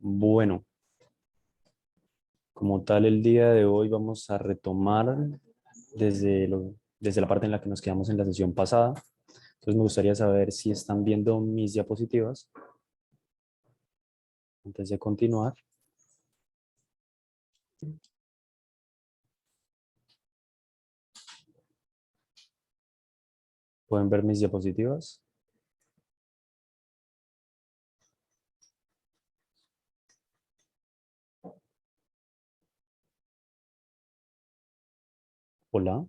Bueno, como tal el día de hoy vamos a retomar desde la parte en la que nos quedamos en la sesión pasada. Entonces me gustaría saber si están viendo mis diapositivas antes de continuar. ¿Pueden ver mis diapositivas? Hola.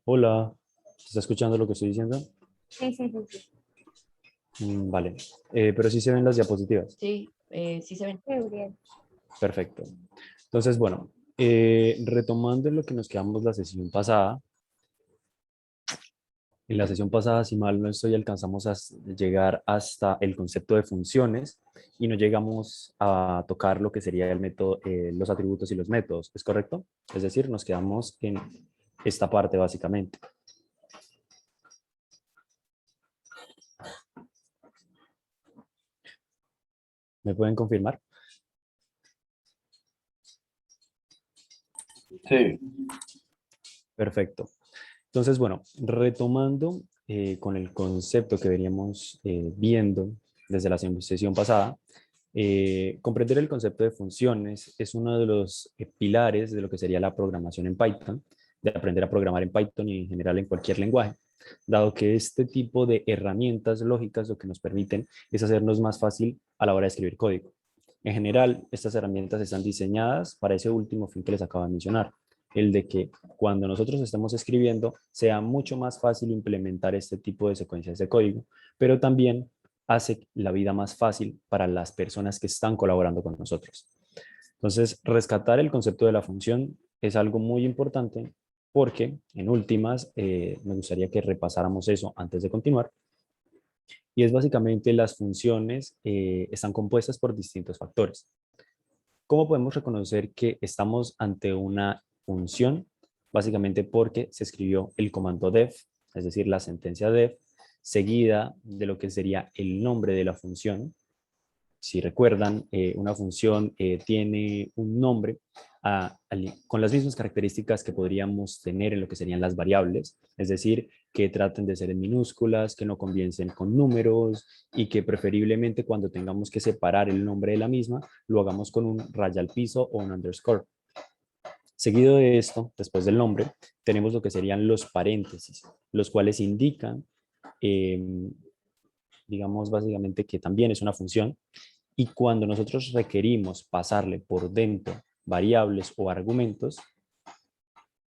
Hola. ¿Se está escuchando lo que estoy diciendo? Sí, sí, sí, sí. Vale. Pero sí se ven las diapositivas. Sí, sí se ven. Muy bien. Perfecto. Entonces, bueno, retomando en lo que nos quedamos la sesión pasada. En la sesión pasada, si mal no estoy, alcanzamos a llegar hasta el concepto de funciones y no llegamos a tocar lo que sería el método, los atributos y los métodos. ¿Es correcto? Es decir, nos quedamos en esta parte básicamente. ¿Me pueden confirmar? Sí, Perfecto. Entonces, bueno, retomando con el concepto que veníamos viendo desde la sesión pasada, comprender el concepto de funciones es uno de los pilares de lo que sería la programación en Python, de aprender a programar en Python y en general en cualquier lenguaje, dado que este tipo de herramientas lógicas lo que nos permiten es hacernos más fácil a la hora de escribir código. En general, estas herramientas están diseñadas para ese último fin que les acabo de mencionar, el de que cuando nosotros estemos escribiendo sea mucho más fácil implementar este tipo de secuencias de código, pero también hace la vida más fácil para las personas que están colaborando con nosotros. Entonces, rescatar el concepto de la función es algo muy importante porque, en últimas, me gustaría que repasáramos eso antes de continuar. Y es básicamente las funciones están compuestas por distintos factores. ¿Cómo podemos reconocer que estamos ante una función? Básicamente porque se escribió el comando def, es decir, la sentencia def, seguida de lo que sería el nombre de la función. Si recuerdan, una función tiene un nombre con las mismas características que podríamos tener en lo que serían las variables, es decir, que traten de ser en minúsculas, que no comiencen con números y que preferiblemente cuando tengamos que separar el nombre de la misma, lo hagamos con un raya al piso o un underscore. Seguido de esto, después del nombre, tenemos lo que serían los paréntesis, los cuales indican, digamos, básicamente que también es una función. Y cuando nosotros requerimos pasarle por dentro variables o argumentos,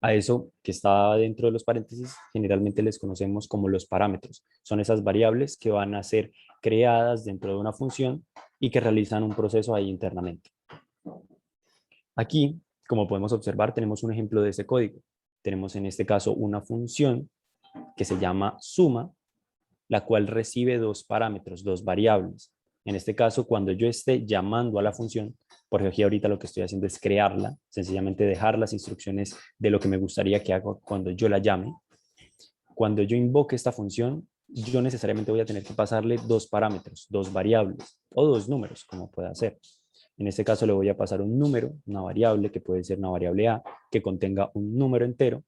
a eso que está dentro de los paréntesis, generalmente les conocemos como los parámetros. Son esas variables que van a ser creadas dentro de una función y que realizan un proceso ahí internamente. Aquí, como podemos observar, tenemos un ejemplo de ese código. Tenemos en este caso una función que se llama suma, la cual recibe dos parámetros, dos variables. En este caso, cuando yo esté llamando a la función, porque aquí ahorita lo que estoy haciendo es crearla, sencillamente dejar las instrucciones de lo que me gustaría que haga cuando yo la llame. Cuando yo invoque esta función, yo necesariamente voy a tener que pasarle dos parámetros, dos variables o dos números, como pueda ser. En este caso le voy a pasar un número, una variable que puede ser una variable A, que contenga un número entero,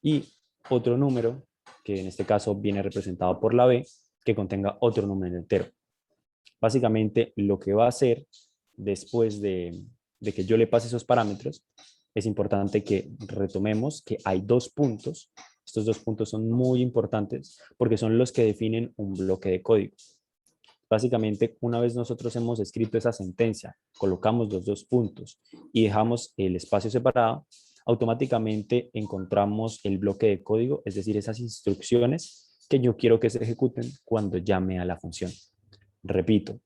y otro número, que en este caso viene representado por la B, que contenga otro número entero. Básicamente lo que va a hacer después de que yo le pase esos parámetros, es importante que retomemos que hay dos puntos. Estos dos puntos son muy importantes porque son los que definen un bloque de código. Básicamente, una vez nosotros hemos escrito esa sentencia, colocamos los dos puntos y dejamos el espacio separado, automáticamente encontramos el bloque de código, es decir, esas instrucciones que yo quiero que se ejecuten cuando llame a la función. Repito,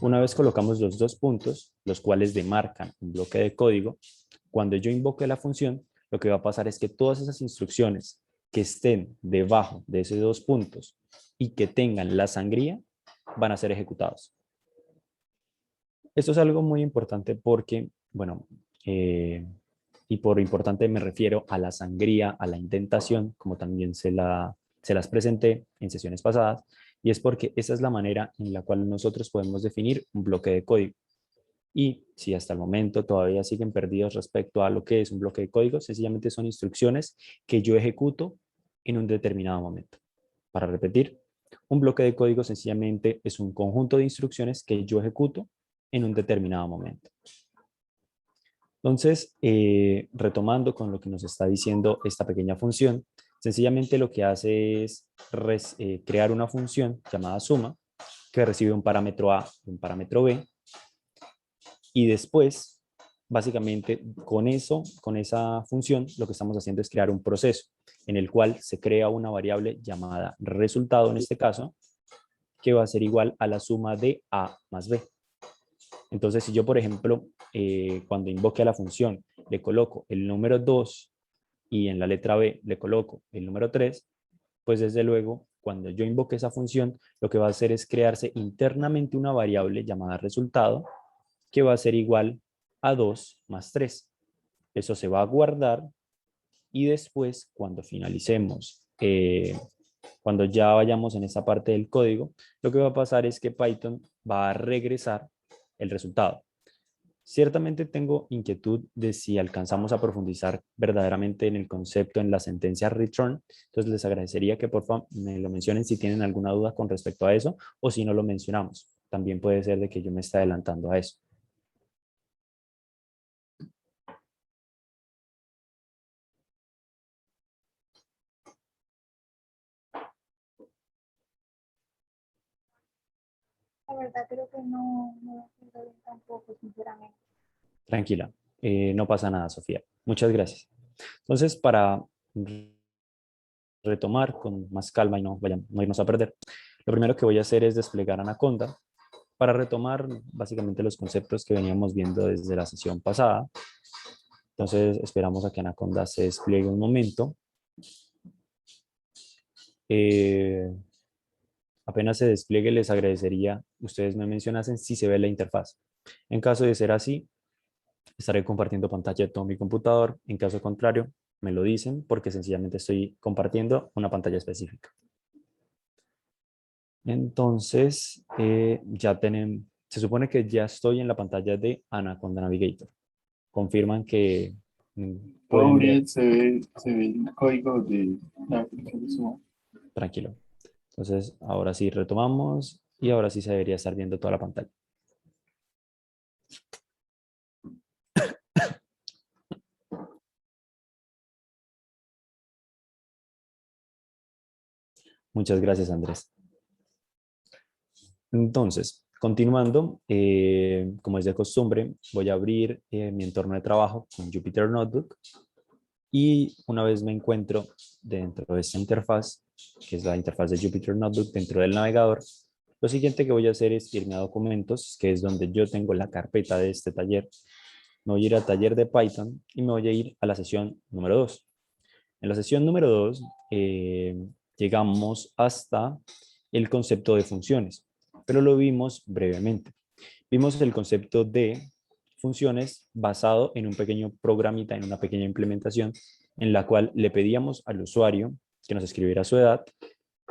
una vez colocamos los dos puntos, los cuales demarcan un bloque de código, cuando yo invoque la función, lo que va a pasar es que todas esas instrucciones que estén debajo de esos dos puntos y que tengan la sangría van a ser ejecutados. Esto es algo muy importante porque, bueno, y por importante me refiero a la sangría, a la indentación, como también se las presenté en sesiones pasadas, Y es porque esa es la manera en la cual nosotros podemos definir un bloque de código. Y si hasta el momento todavía siguen perdidos respecto a lo que es un bloque de código, sencillamente son instrucciones que yo ejecuto en un determinado momento. Para repetir, un bloque de código sencillamente es un conjunto de instrucciones que yo ejecuto en un determinado momento. Entonces, retomando con lo que nos está diciendo esta pequeña función, sencillamente lo que hace es crear una función llamada suma que recibe un parámetro A y un parámetro B, y después, básicamente, con esa función, lo que estamos haciendo es crear un proceso en el cual se crea una variable llamada resultado, en este caso, que va a ser igual a la suma de A más B. Entonces, si yo, por ejemplo, cuando invoque a la función, le coloco el número 2 y en la letra B le coloco el número 3, pues desde luego, cuando yo invoque esa función, lo que va a hacer es crearse internamente una variable llamada resultado, que va a ser igual a 2 más 3. Eso se va a guardar y después, cuando finalicemos, cuando ya vayamos en esa parte del código, lo que va a pasar es que Python va a regresar el resultado. Ciertamente tengo inquietud de si alcanzamos a profundizar verdaderamente en el concepto en la sentencia return, entonces les agradecería que por favor me lo mencionen si tienen alguna duda con respecto a eso o si no lo mencionamos. También puede ser de que yo me esté adelantando a eso. La verdad creo que no entiendo bien tampoco, sinceramente. Tranquila, no pasa nada, Sofía. Muchas gracias. Entonces, para retomar con más calma y no irnos a perder, lo primero que voy a hacer es desplegar Anaconda para retomar básicamente los conceptos que veníamos viendo desde la sesión pasada. Entonces, esperamos a que Anaconda se despliegue un momento. Apenas se despliegue, les agradecería, ustedes me mencionasen si se ve la interfaz. En caso de ser así, estaré compartiendo pantalla de todo mi computador. En caso contrario, me lo dicen porque sencillamente estoy compartiendo una pantalla específica. Entonces, se supone que ya estoy en la pantalla de Anaconda Navigator. Confirman que pueden ver. Uriel, se ve el código de la aplicación de Suma. Tranquilo. Entonces, ahora sí retomamos y ahora sí se debería estar viendo toda la pantalla. Muchas gracias, Andrés. Entonces, continuando, como es de costumbre, voy a abrir mi entorno de trabajo con Jupyter Notebook y una vez me encuentro dentro de esta interfaz, que es la interfaz de Jupyter Notebook dentro del navegador, lo siguiente que voy a hacer es irme a documentos, que es donde yo tengo la carpeta de este taller. Me voy a ir al taller de Python y me voy a ir a la sesión número 2. En la sesión número 2 llegamos hasta el concepto de funciones, pero lo vimos brevemente. Vimos el concepto de funciones basado en un pequeño programita, en una pequeña implementación, en la cual le pedíamos al usuario que nos escribiera su edad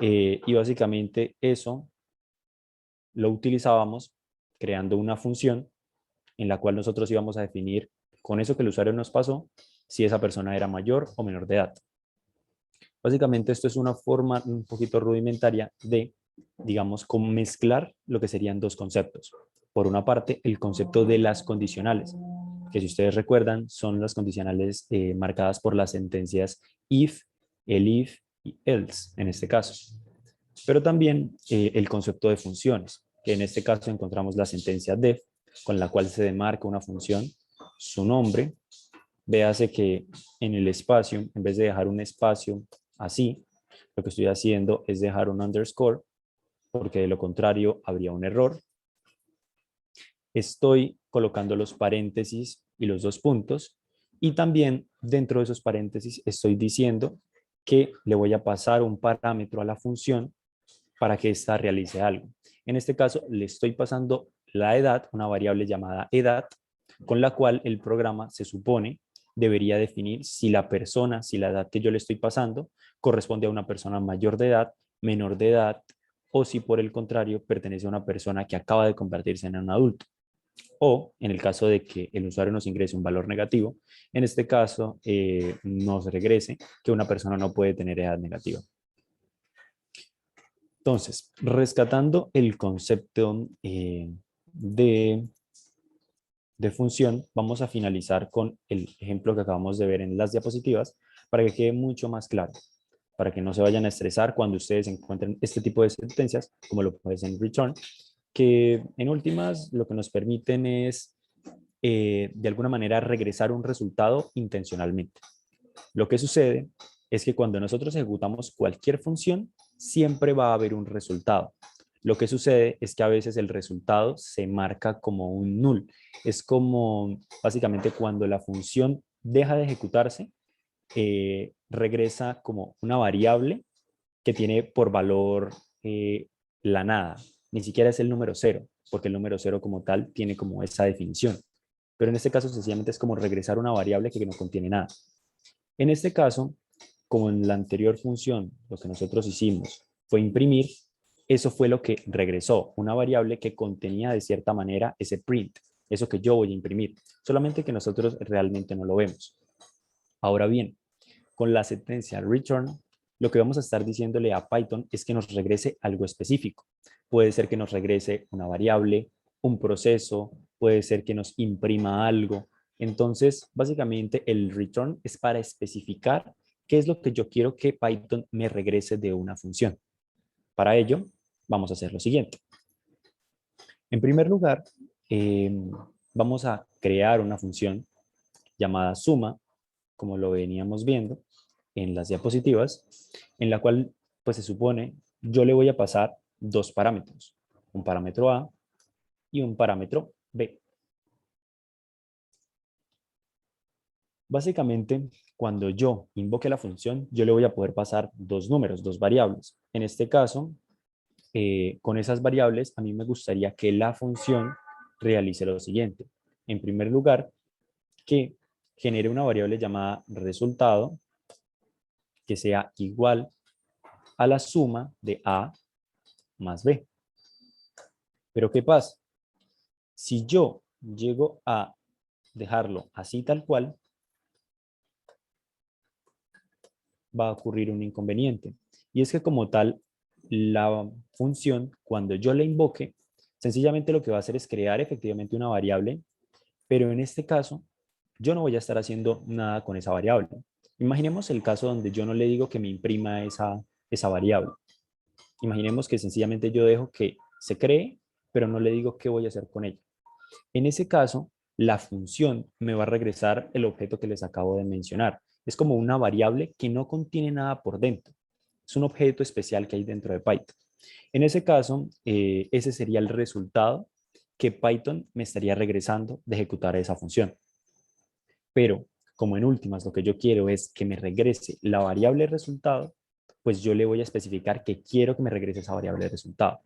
y básicamente eso lo utilizábamos creando una función en la cual nosotros íbamos a definir con eso que el usuario nos pasó si esa persona era mayor o menor de edad. Básicamente esto es una forma un poquito rudimentaria de, digamos, como mezclar lo que serían dos conceptos. Por una parte, el concepto de las condicionales, que si ustedes recuerdan son las condicionales marcadas por las sentencias if, elif y else en este caso. Pero también el concepto de funciones, que en este caso encontramos la sentencia def, con la cual se demarca una función, su nombre. Véase que en el espacio, en vez de dejar un espacio así, lo que estoy haciendo es dejar un underscore, porque de lo contrario habría un error. Estoy colocando los paréntesis y los dos puntos, y también dentro de esos paréntesis estoy diciendo que le voy a pasar un parámetro a la función para que ésta realice algo. En este caso le estoy pasando la edad, una variable llamada edad, con la cual el programa se supone debería definir si la persona, si la edad que yo le estoy pasando corresponde a una persona mayor de edad, menor de edad o si por el contrario pertenece a una persona que acaba de convertirse en un adulto. O en el caso de que el usuario nos ingrese un valor negativo, en este caso nos regrese que una persona no puede tener edad negativa. Entonces, rescatando el concepto de función, vamos a finalizar con el ejemplo que acabamos de ver en las diapositivas para que quede mucho más claro, para que no se vayan a estresar cuando ustedes encuentren este tipo de sentencias, como lo puede ser en return, que en últimas lo que nos permiten es de alguna manera regresar un resultado intencionalmente. Lo que sucede es que cuando nosotros ejecutamos cualquier función, siempre va a haber un resultado. Lo que sucede es que a veces el resultado se marca como un null. Es como básicamente cuando la función deja de ejecutarse, regresa como una variable que tiene por valor la nada. Ni siquiera es el número cero, porque el número cero como tal tiene como esa definición. Pero en este caso sencillamente es como regresar una variable que no contiene nada. En este caso, como en la anterior función, lo que nosotros hicimos fue imprimir, eso fue lo que regresó, una variable que contenía de cierta manera ese print, eso que yo voy a imprimir, solamente que nosotros realmente no lo vemos. Ahora bien, con la sentencia return, lo que vamos a estar diciéndole a Python es que nos regrese algo específico. Puede ser que nos regrese una variable, un proceso, puede ser que nos imprima algo. Entonces, básicamente el return es para especificar qué es lo que yo quiero que Python me regrese de una función. Para ello, vamos a hacer lo siguiente. En primer lugar, vamos a crear una función llamada suma, como lo veníamos viendo en las diapositivas, en la cual pues se supone yo le voy a pasar dos parámetros, un parámetro A y un parámetro B. Básicamente, cuando yo invoque la función, yo le voy a poder pasar dos números, dos variables. En este caso, con esas variables, a mí me gustaría que la función realice lo siguiente. En primer lugar, que genere una variable llamada resultado que sea igual a la suma de A más B. Pero ¿qué pasa? Si yo llego a dejarlo así tal cual, va a ocurrir un inconveniente. Y es que como tal, la función, cuando yo la invoque, sencillamente lo que va a hacer es crear efectivamente una variable, pero en este caso, yo no voy a estar haciendo nada con esa variable. Imaginemos el caso donde yo no le digo que me imprima esa variable. Imaginemos que sencillamente yo dejo que se cree, pero no le digo qué voy a hacer con ella. En ese caso, la función me va a regresar el objeto que les acabo de mencionar. Es como una variable que no contiene nada por dentro. Es un objeto especial que hay dentro de Python. En ese caso, ese sería el resultado que Python me estaría regresando de ejecutar esa función. Pero, como en últimas lo que yo quiero es que me regrese la variable resultado, pues yo le voy a especificar que quiero que me regrese esa variable resultado.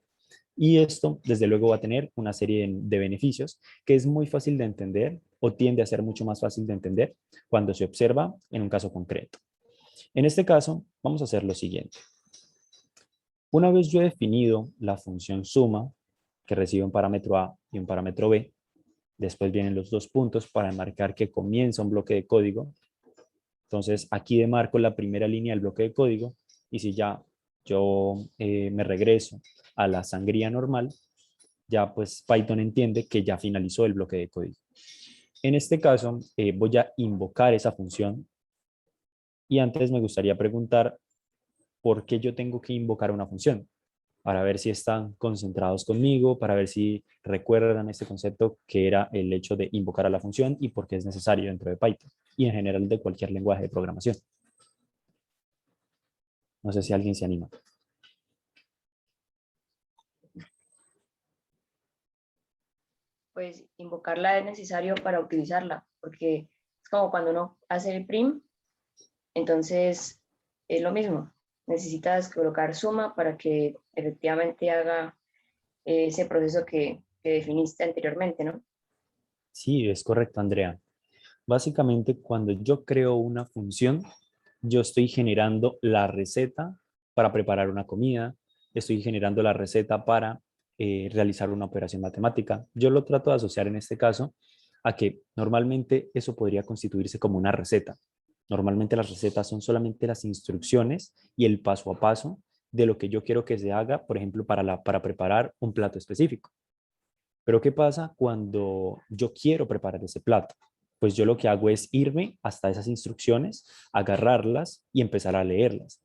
Y esto, desde luego, va a tener una serie de beneficios que es muy fácil de entender o tiende a ser mucho más fácil de entender cuando se observa en un caso concreto. En este caso, vamos a hacer lo siguiente. Una vez yo he definido la función suma, que recibe un parámetro A y un parámetro B, después vienen los dos puntos para marcar que comienza un bloque de código. Entonces, aquí demarco la primera línea del bloque de código y si ya yo me regreso a la sangría normal, ya pues Python entiende que ya finalizó el bloque de código. En este caso, voy a invocar esa función y antes me gustaría preguntar por qué yo tengo que invocar una función, para ver si están concentrados conmigo, para ver si recuerdan este concepto que era el hecho de invocar a la función y por qué es necesario dentro de Python y en general de cualquier lenguaje de programación. No sé si alguien se anima. Pues invocarla es necesario para utilizarla, porque es como cuando uno hace el prim, entonces es lo mismo. Necesitas colocar suma para que efectivamente haga ese proceso que definiste anteriormente, ¿no? Sí, es correcto, Andrea. Básicamente, cuando yo creo una función, yo estoy generando la receta para preparar una comida, estoy generando la receta para realizar una operación matemática. Yo lo trato de asociar en este caso a que normalmente eso podría constituirse como una receta. Normalmente las recetas son solamente las instrucciones y el paso a paso de lo que yo quiero que se haga, por ejemplo, para preparar un plato específico. Pero ¿qué pasa cuando yo quiero preparar ese plato? Pues yo lo que hago es irme hasta esas instrucciones, agarrarlas y empezar a leerlas.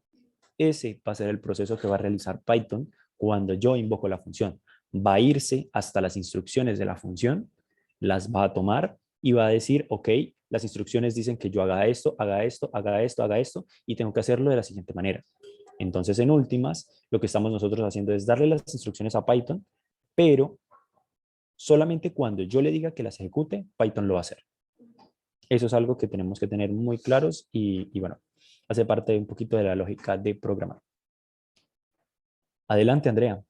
Ese va a ser el proceso que va a realizar Python cuando yo invoco la función. Va a irse hasta las instrucciones de la función, las va a tomar y va a decir, ok, las instrucciones dicen que yo haga esto, haga esto, haga esto, haga esto, y tengo que hacerlo de la siguiente manera. Entonces, en últimas, lo que estamos nosotros haciendo es darle las instrucciones a Python, pero solamente cuando yo le diga que las ejecute, Python lo va a hacer. Eso es algo que tenemos que tener muy claros y bueno, hace parte de un poquito de la lógica de programar. Adelante, Andrea.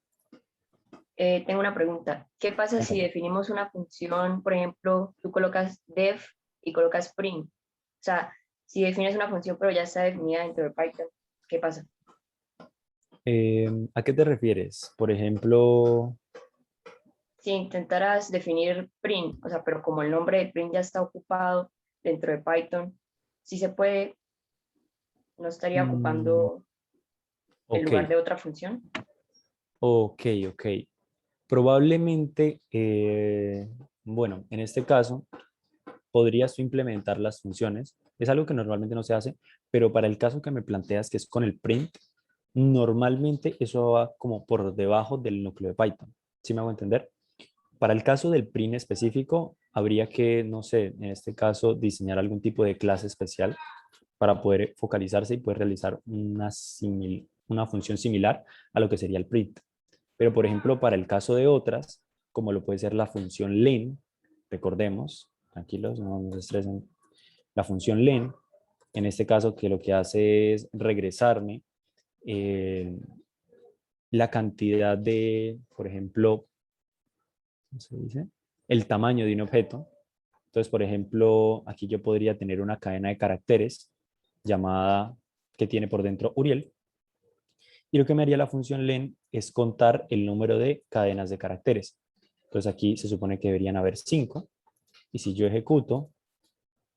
Tengo una pregunta. ¿Qué pasa si Cuéntame. definimos una función, por ejemplo, tú colocas def y colocas print? O sea, si defines una función pero ya está definida dentro de Python, ¿qué pasa? ¿A qué te refieres? Por ejemplo, Si intentaras definir print, o sea, pero como el nombre de print ya está ocupado dentro de Python, sí se puede, no estaría mm, ocupando el ok, lugar de otra función. ok. Probablemente, bueno, en este caso, podrías tú implementar las funciones. Es algo que normalmente no se hace, pero para el caso que me planteas, que es con el print, normalmente eso va como por debajo del núcleo de Python. ¿Sí me hago entender? Para el caso del print específico, habría que, no sé, en este caso, diseñar algún tipo de clase especial para poder focalizarse y poder realizar una función similar a lo que sería el print. Pero, por ejemplo, para el caso de otras, como lo puede ser la función len, recordemos, tranquilos, no nos estresen, la función len, en este caso, que lo que hace es regresarme eh, la cantidad de, por ejemplo, ¿cómo se dice? El tamaño de un objeto. Entonces, por ejemplo, aquí yo podría tener una cadena de caracteres llamada, que tiene por dentro Uriel, y lo que me haría la función len es contar el número de cadenas de caracteres. Entonces aquí se supone que deberían haber 5, y si yo ejecuto,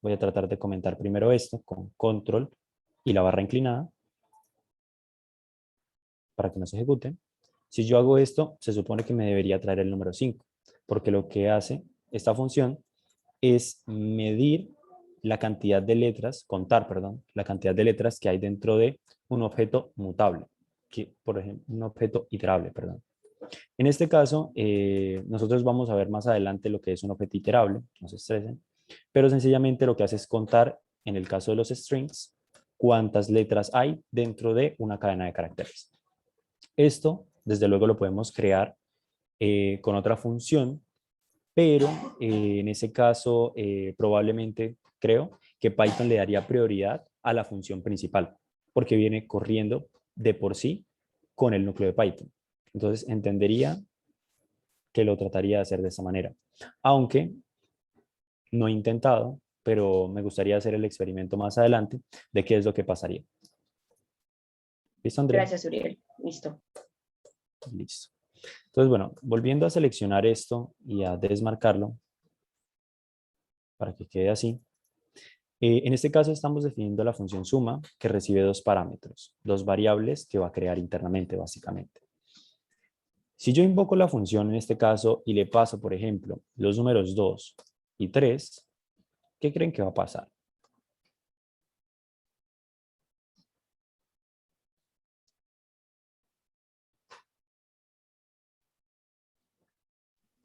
voy a tratar de comentar primero esto con control y la barra inclinada para que no se ejecute. Si yo hago esto, se supone que me debería traer el número 5, porque lo que hace esta función es medir la cantidad de letras, contar, perdón, la cantidad de letras que hay dentro de un objeto mutable, que, por ejemplo, un objeto iterable, perdón. En este caso, nosotros vamos a ver más adelante lo que es un objeto iterable, no se estresen, pero sencillamente lo que hace es contar, en el caso de los strings, cuántas letras hay dentro de una cadena de caracteres. Esto, desde luego, lo podemos crear con otra función, pero en ese caso probablemente creo que Python le daría prioridad a la función principal, porque viene corriendo de por sí con el núcleo de Python. Entonces entendería que lo trataría de hacer de esa manera. Aunque no he intentado, pero me gustaría hacer el experimento más adelante de qué es lo que pasaría. ¿Listo, Andrea? Gracias, Uriel. Listo. Listo. Entonces, bueno, volviendo a seleccionar esto y a desmarcarlo para que quede así. En este caso estamos definiendo la función suma que recibe dos parámetros, dos variables que va a crear internamente básicamente. Si yo invoco la función en este caso y le paso, por ejemplo, los números 2 y 3, ¿qué creen que va a pasar?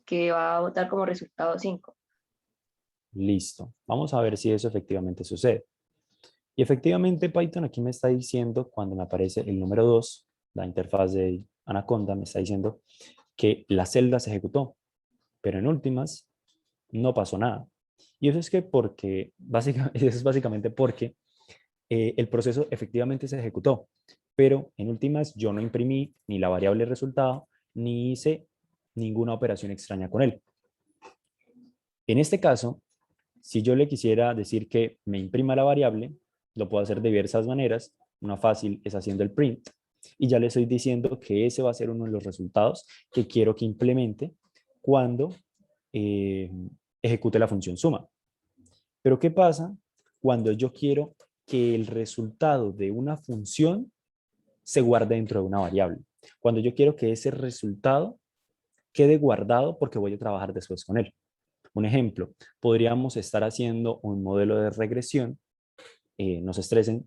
Que va a dar como resultado 5. Listo. Vamos a ver si eso efectivamente sucede. Y efectivamente Python aquí me está diciendo, cuando me aparece el número 2, la interfaz de Anaconda me está diciendo que la celda se ejecutó, pero en últimas no pasó nada. Y eso es que porque, básicamente, eso es básicamente porque el proceso efectivamente se ejecutó, pero en últimas yo no imprimí ni la variable resultado, ni hice ninguna operación extraña con él. En este caso, si yo le quisiera decir que me imprima la variable, lo puedo hacer de diversas maneras. Una fácil es haciendo el print. y ya le estoy diciendo que ese va a ser uno de los resultados que quiero que implemente cuando eh, ejecute la función suma. Pero ¿qué pasa cuando yo quiero que el resultado de una función se guarde dentro de una variable? Cuando yo quiero que ese resultado quede guardado porque voy a trabajar después con él. Un ejemplo, podríamos estar haciendo un modelo de regresión. No se estresen,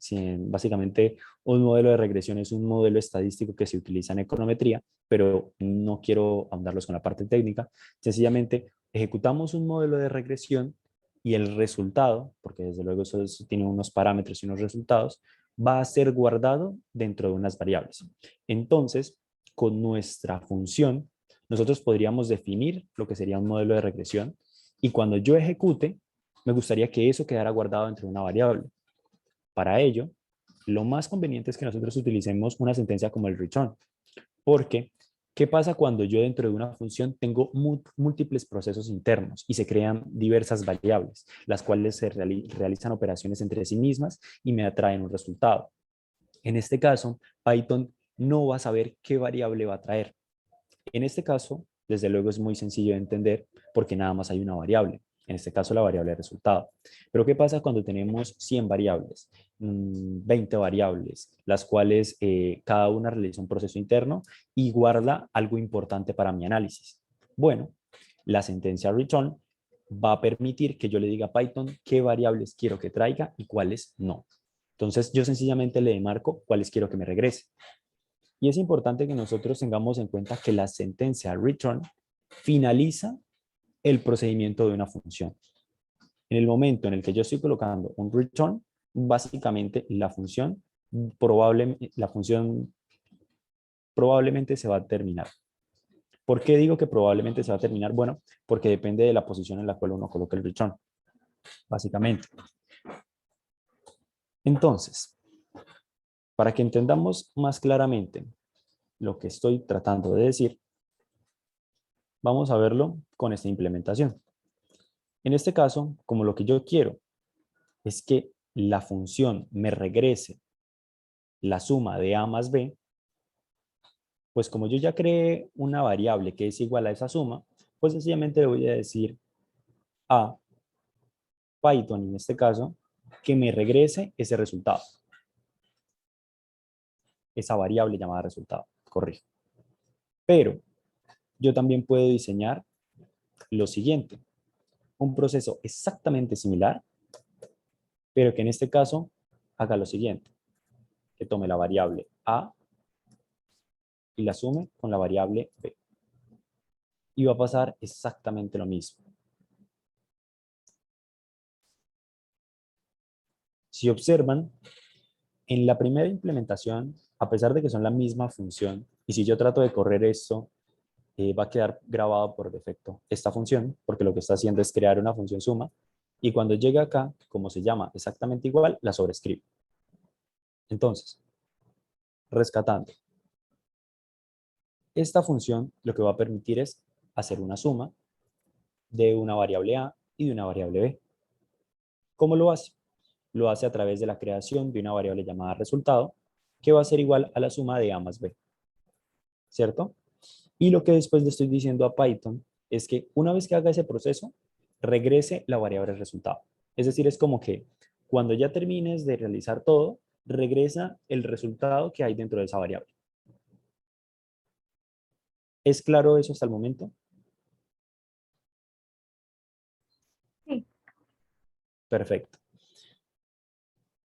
básicamente un modelo de regresión es un modelo estadístico que se utiliza en econometría, pero no quiero ahondarlos con la parte técnica. Sencillamente ejecutamos un modelo de regresión y el resultado, porque desde luego eso tiene unos parámetros y unos resultados, va a ser guardado dentro de unas variables. Entonces, con nuestra función, nosotros podríamos definir lo que sería un modelo de regresión y cuando yo ejecute, me gustaría que eso quedara guardado dentro de una variable. Para ello, lo más conveniente es que nosotros utilicemos una sentencia como el return, porque ¿qué pasa cuando yo dentro de una función tengo múltiples procesos internos y se crean diversas variables, las cuales se realizan operaciones entre sí mismas y me atraen un resultado? En este caso, Python no va a saber qué variable va a traer. En este caso, desde luego es muy sencillo de entender porque nada más hay una variable. En este caso, la variable de resultado. Pero ¿qué pasa cuando tenemos 100 variables, 20 variables, las cuales cada una realiza un proceso interno y guarda algo importante para mi análisis? Bueno, la sentencia return va a permitir que yo le diga a Python qué variables quiero que traiga y cuáles no. Entonces, yo sencillamente le demarco cuáles quiero que me regrese. Y es importante que nosotros tengamos en cuenta que la sentencia return finaliza el procedimiento de una función. En el momento en el que yo estoy colocando un return, básicamente la función probablemente se va a terminar. ¿Por qué digo que probablemente se va a terminar? Bueno, porque depende de la posición en la cual uno coloque el return, básicamente. Entonces, para que entendamos más claramente lo que estoy tratando de decir, vamos a verlo con esta implementación. En este caso, como lo que yo quiero es que la función me regrese la suma de A más B, pues como yo ya creé una variable que es igual a esa suma, pues sencillamente le voy a decir a Python, en este caso, que me regrese ese resultado. Esa variable llamada resultado, corrijo. Pero yo también puedo diseñar lo siguiente, un proceso exactamente similar, pero que en este caso haga lo siguiente, que tome la variable A y la sume con la variable B. Y va a pasar exactamente lo mismo. Si observan, en la primera implementación, a pesar de que son la misma función, y si yo trato de correr esto, va a quedar grabado por defecto esta función, porque lo que está haciendo es crear una función suma, y cuando llegue acá, como se llama exactamente igual, la sobrescribe. Entonces, rescatando, esta función lo que va a permitir es hacer una suma de una variable A y de una variable B. ¿Cómo lo hace? Lo hace a través de la creación de una variable llamada resultado, que va a ser igual a la suma de A más B, ¿cierto? Y lo que después le estoy diciendo a Python es que una vez que haga ese proceso, regrese la variable resultado. Es decir, es como que cuando ya termines de realizar todo, regresa el resultado que hay dentro de esa variable. ¿Es claro eso hasta el momento? Sí. Perfecto.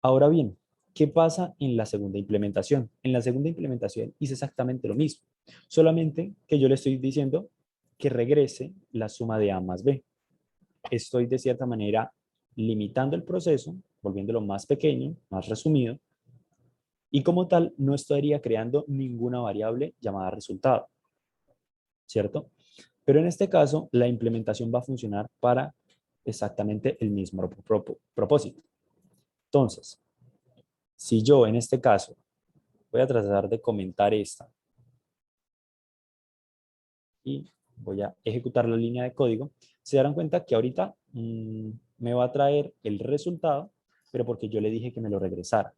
Ahora bien, ¿qué pasa en la segunda implementación? En la segunda implementación hice exactamente lo mismo, solamente que yo le estoy diciendo que regrese la suma de A más B. Estoy de cierta manera limitando el proceso, volviéndolo más pequeño, más resumido, y como tal no estaría creando ninguna variable llamada resultado, ¿cierto? Pero en este caso, la implementación va a funcionar para exactamente el mismo propósito. Entonces, si yo en este caso voy a tratar de comentar esta y voy a ejecutar la línea de código, se darán cuenta que ahorita me va a traer el resultado, pero porque yo le dije que me lo regresara.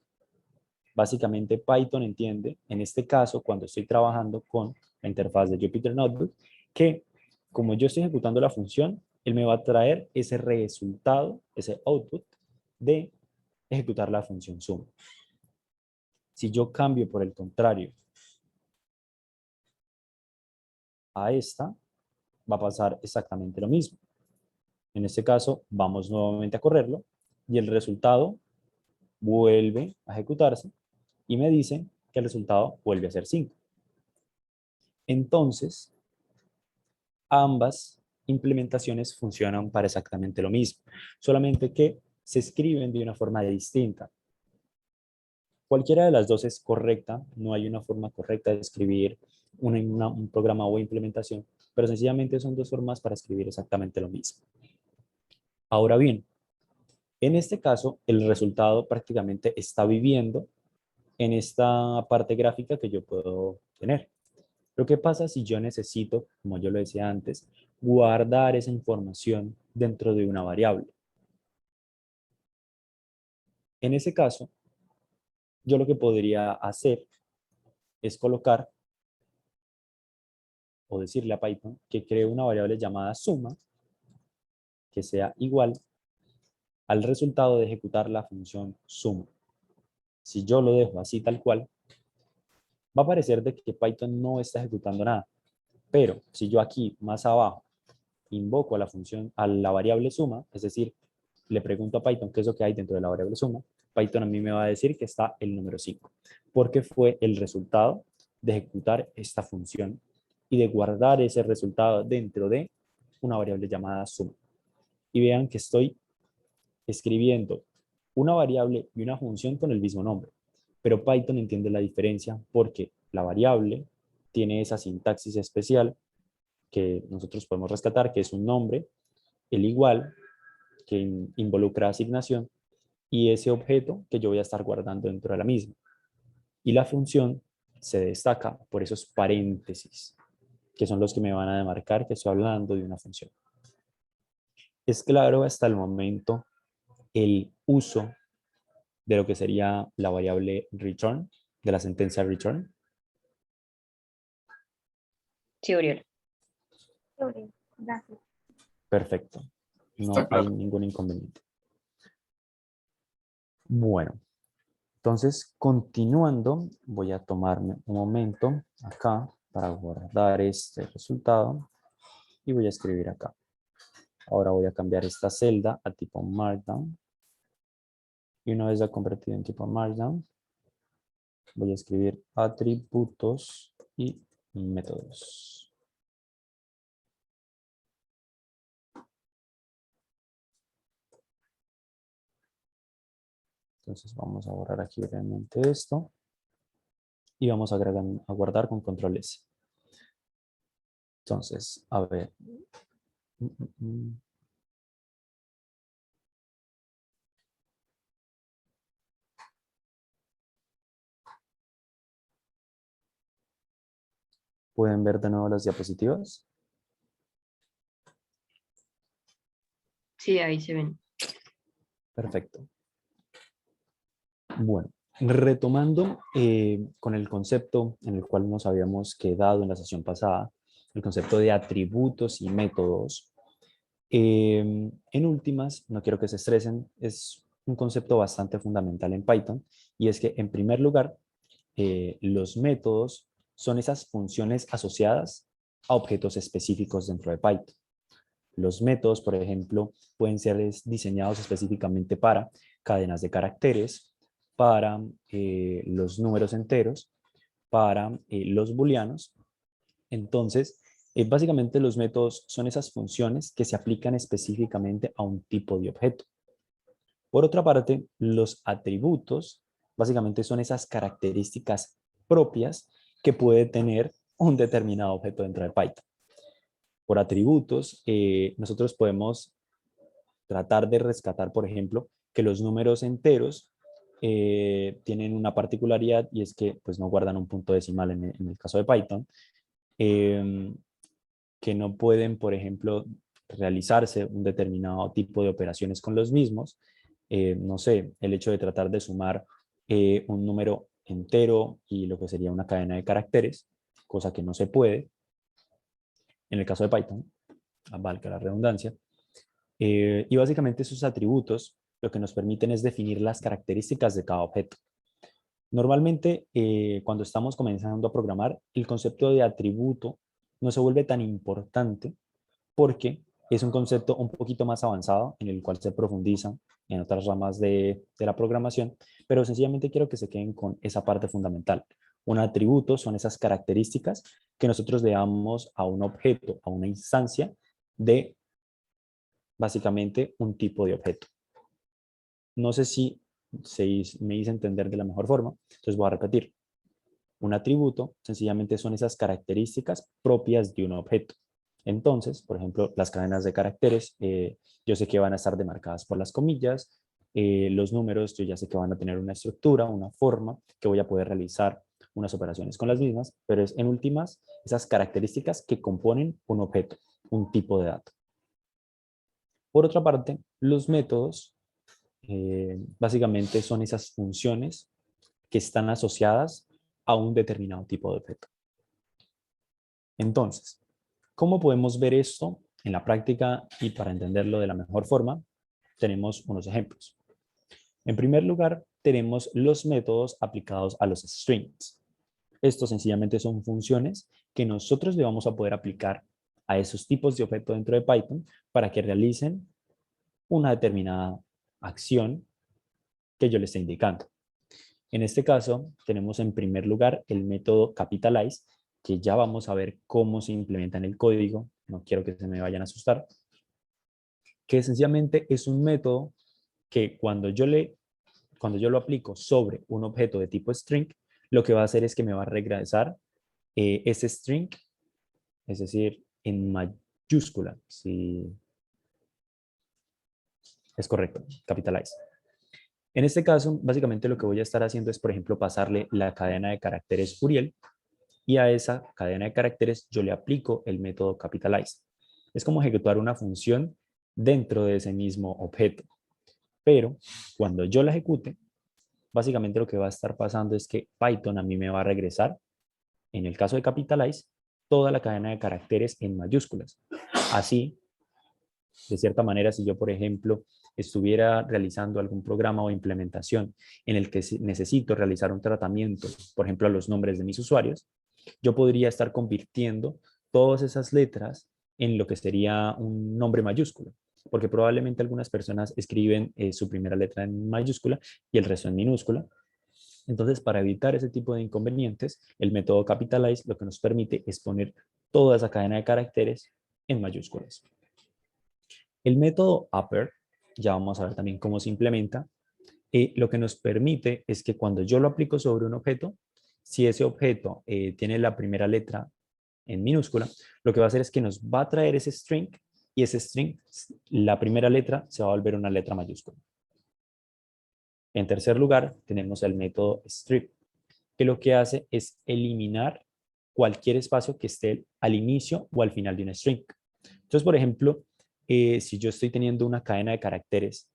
Básicamente Python entiende, en este caso, cuando estoy trabajando con la interfaz de Jupyter Notebook, que como yo estoy ejecutando la función, él me va a traer ese resultado, ese output de ejecutar la función suma. Si yo cambio por el contrario a esta, va a pasar exactamente lo mismo. En este caso, vamos nuevamente a correrlo y el resultado vuelve a ejecutarse y me dice que el resultado vuelve a ser 5. Entonces, ambas implementaciones funcionan para exactamente lo mismo, solamente que se escriben de una forma distinta. Cualquiera de las dos es correcta, no hay una forma correcta de escribir un programa o implementación, pero sencillamente son dos formas para escribir exactamente lo mismo. Ahora bien, en este caso, el resultado prácticamente está viviendo en esta parte gráfica que yo puedo tener. Pero ¿qué pasa si yo necesito, como yo lo decía antes, guardar esa información dentro de una variable? En ese caso, yo lo que podría hacer es colocar o decirle a Python que cree una variable llamada suma que sea igual al resultado de ejecutar la función suma. Si yo lo dejo así tal cual, va a parecer de que Python no está ejecutando nada. Pero si yo aquí más abajo invoco a la función, a la variable suma, es decir, le pregunto a Python qué es lo que hay dentro de la variable suma, Python a mí me va a decir que está el número 5, porque fue el resultado de ejecutar esta función y de guardar ese resultado dentro de una variable llamada suma. Y vean que estoy escribiendo una variable y una función con el mismo nombre, pero Python entiende la diferencia porque la variable tiene esa sintaxis especial que nosotros podemos rescatar, que es un nombre, el igual, que involucra asignación, y ese objeto que yo voy a estar guardando dentro de la misma. Y la función se destaca por esos paréntesis, que son los que me van a demarcar que estoy hablando de una función. Es claro hasta el momento el uso de lo que sería la variable return, de la sentencia return. Sí, Uriel. Sobre, gracias. Perfecto. Está No hay claro. ningún inconveniente. Bueno, entonces continuando, voy a tomarme un momento acá para guardar este resultado y voy a escribir acá. Ahora voy a cambiar esta celda a tipo Markdown. Y una vez ya convertido en tipo Markdown, voy a escribir atributos y métodos. Entonces vamos a borrar aquí brevemente esto y vamos a guardar con control S. Entonces, a ver. ¿Pueden ver de nuevo las diapositivas? Sí, ahí se ven. Perfecto. Bueno, retomando con el concepto en el cual nos habíamos quedado en la sesión pasada, el concepto de atributos y métodos. En últimas, no quiero que se estresen, es un concepto bastante fundamental en Python y es que en primer lugar, los métodos son esas funciones asociadas a objetos específicos dentro de Python. Los métodos, por ejemplo, pueden ser diseñados específicamente para cadenas de caracteres, para los números enteros, para los booleanos. Entonces, básicamente los métodos son esas funciones que se aplican específicamente a un tipo de objeto. Por otra parte, los atributos básicamente son esas características propias que puede tener un determinado objeto dentro de Python. Por atributos, nosotros podemos tratar de rescatar, por ejemplo, que los números enteros tienen una particularidad y es que pues, no guardan un punto decimal en el caso de Python, que no pueden, por ejemplo, realizarse un determinado tipo de operaciones con los mismos. No sé, el hecho de tratar de sumar un número entero y lo que sería una cadena de caracteres, cosa que no se puede en el caso de Python, valga la redundancia. Y básicamente esos atributos lo que nos permiten es definir las características de cada objeto. Normalmente, cuando estamos comenzando a programar, el concepto de atributo no se vuelve tan importante porque es un concepto un poquito más avanzado en el cual se profundiza en otras ramas de la programación, pero sencillamente quiero que se queden con esa parte fundamental. Un atributo son esas características que nosotros le damos a un objeto, a una instancia de básicamente un tipo de objeto. No sé si me hice entender de la mejor forma, entonces voy a repetir. Un atributo sencillamente son esas características propias de un objeto. Entonces, por ejemplo, las cadenas de caracteres, yo sé que van a estar demarcadas por las comillas, los números, yo ya sé que van a tener una estructura, una forma, que voy a poder realizar unas operaciones con las mismas, pero es en últimas esas características que componen un objeto, un tipo de dato. Por otra parte, los métodos básicamente son esas funciones que están asociadas a un determinado tipo de objeto. Entonces, ¿cómo podemos ver esto en la práctica y para entenderlo de la mejor forma? Tenemos unos ejemplos. En primer lugar, tenemos los métodos aplicados a los strings. Estos sencillamente son funciones que nosotros le vamos a poder aplicar a esos tipos de objeto dentro de Python para que realicen una determinada acción que yo le esté indicando. En este caso, tenemos en primer lugar el método capitalize, que ya vamos a ver cómo se implementa en el código. No quiero que se me vayan a asustar. Que sencillamente es un método que cuando yo lo aplico sobre un objeto de tipo string, lo que va a hacer es que me va a regresar ese string, es decir, en mayúscula, si es correcto, capitalize. En este caso, básicamente lo que voy a estar haciendo es, por ejemplo, pasarle la cadena de caracteres Uriel y a esa cadena de caracteres yo le aplico el método capitalize. Es como ejecutar una función dentro de ese mismo objeto. Pero cuando yo la ejecute, básicamente lo que va a estar pasando es que Python a mí me va a regresar, en el caso de capitalize, toda la cadena de caracteres en mayúsculas. Así, de cierta manera, si yo, por ejemplo, estuviera realizando algún programa o implementación en el que necesito realizar un tratamiento, por ejemplo, a los nombres de mis usuarios, yo podría estar convirtiendo todas esas letras en lo que sería un nombre mayúsculo, porque probablemente algunas personas escriben su primera letra en mayúscula y el resto en minúscula. Entonces, para evitar ese tipo de inconvenientes, el método capitalize lo que nos permite es poner toda esa cadena de caracteres en mayúsculas. El método upper, ya vamos a ver también cómo se implementa, lo que nos permite es que cuando yo lo aplico sobre un objeto, si ese objeto tiene la primera letra en minúscula, lo que va a hacer es que nos va a traer ese string y ese string, la primera letra se va a volver una letra mayúscula. En tercer lugar, tenemos el método strip, que lo que hace es eliminar cualquier espacio que esté al inicio o al final de un string. Entonces, por ejemplo, si yo estoy teniendo una cadena de caracteres,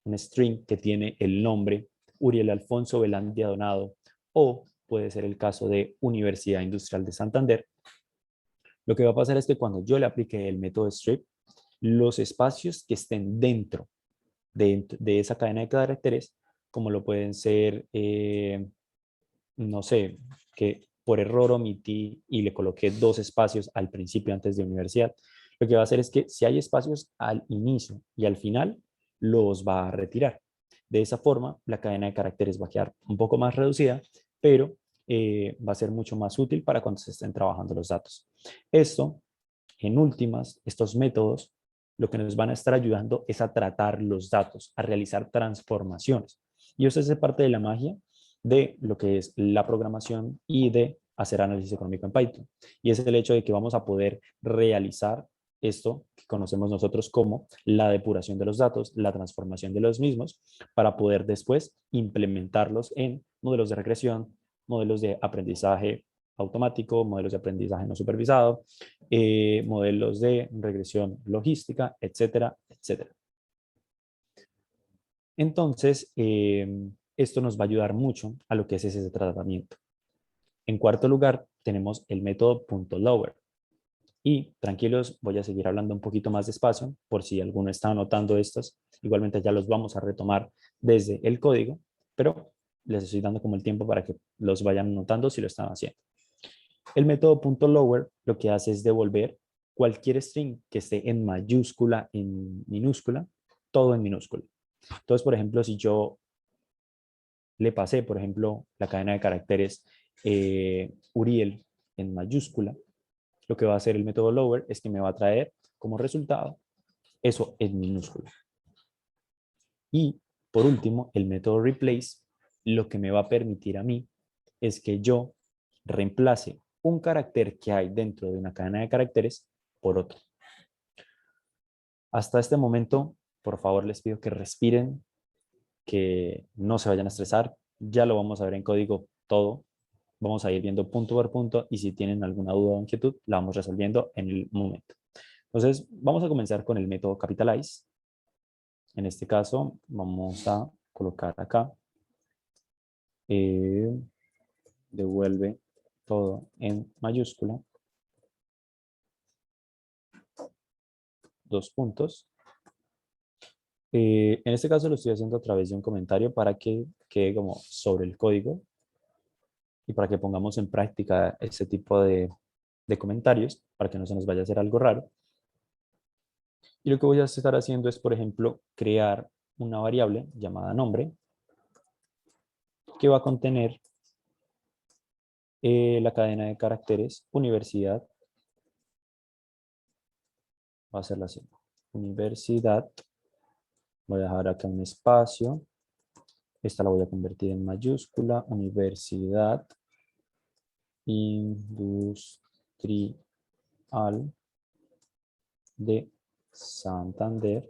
un string que tiene el nombre Uriel Alfonso Velandia Donado, o puede ser el caso de Universidad Industrial de Santander, lo que va a pasar es que cuando yo le aplique el método strip, los espacios que estén dentro de esa cadena de caracteres, como lo pueden ser, no sé, que por error omití y le coloqué 2 espacios al principio antes de universidad, lo que va a hacer es que si hay espacios al inicio y al final, los va a retirar. De esa forma, la cadena de caracteres va a quedar un poco más reducida, pero va a ser mucho más útil para cuando se estén trabajando los datos. Esto, en últimas, estos métodos, lo que nos van a estar ayudando es a tratar los datos, a realizar transformaciones. Y eso es parte de la magia de lo que es la programación y de hacer análisis económico en Python. Y es el hecho de que vamos a poder realizar esto que conocemos nosotros como la depuración de los datos, la transformación de los mismos, para poder después implementarlos en modelos de regresión, modelos de aprendizaje automático, modelos de aprendizaje no supervisado, modelos de regresión logística, etcétera, etcétera. Entonces, Esto nos va a ayudar mucho a lo que es ese tratamiento. En cuarto lugar, tenemos el método .lower. Y tranquilos, voy a seguir hablando un poquito más despacio por si alguno está anotando estos. Igualmente ya los vamos a retomar desde el código, pero les estoy dando como el tiempo para que los vayan anotando si lo están haciendo. El método .lower lo que hace es devolver cualquier string que esté en mayúscula, en minúscula, todo en minúscula. Entonces, por ejemplo, si yo le pasé, por ejemplo, la cadena de caracteres Uriel en mayúscula, lo que va a hacer el método lower es que me va a traer como resultado eso en minúscula. Y por último, el método replace lo que me va a permitir a mí es que yo reemplace un carácter que hay dentro de una cadena de caracteres por otro. Hasta este momento, por favor, les pido que respiren, que no se vayan a estresar. Ya lo vamos a ver en código todo. Vamos a ir viendo punto por punto y si tienen alguna duda o inquietud, la vamos resolviendo en el momento. Entonces, vamos a comenzar con el método capitalize. En este caso, vamos a colocar acá. Devuelve todo en mayúscula. 2 puntos. En este caso lo estoy haciendo a través de un comentario para que quede como sobre el código y para que pongamos en práctica este tipo de comentarios para que no se nos vaya a hacer algo raro. Y lo que voy a estar haciendo es, por ejemplo, crear una variable llamada nombre que va a contener la cadena de caracteres universidad. Va a ser la así. Universidad. Voy a dejar acá un espacio. Esta la voy a convertir en mayúscula. Universidad Industrial de Santander.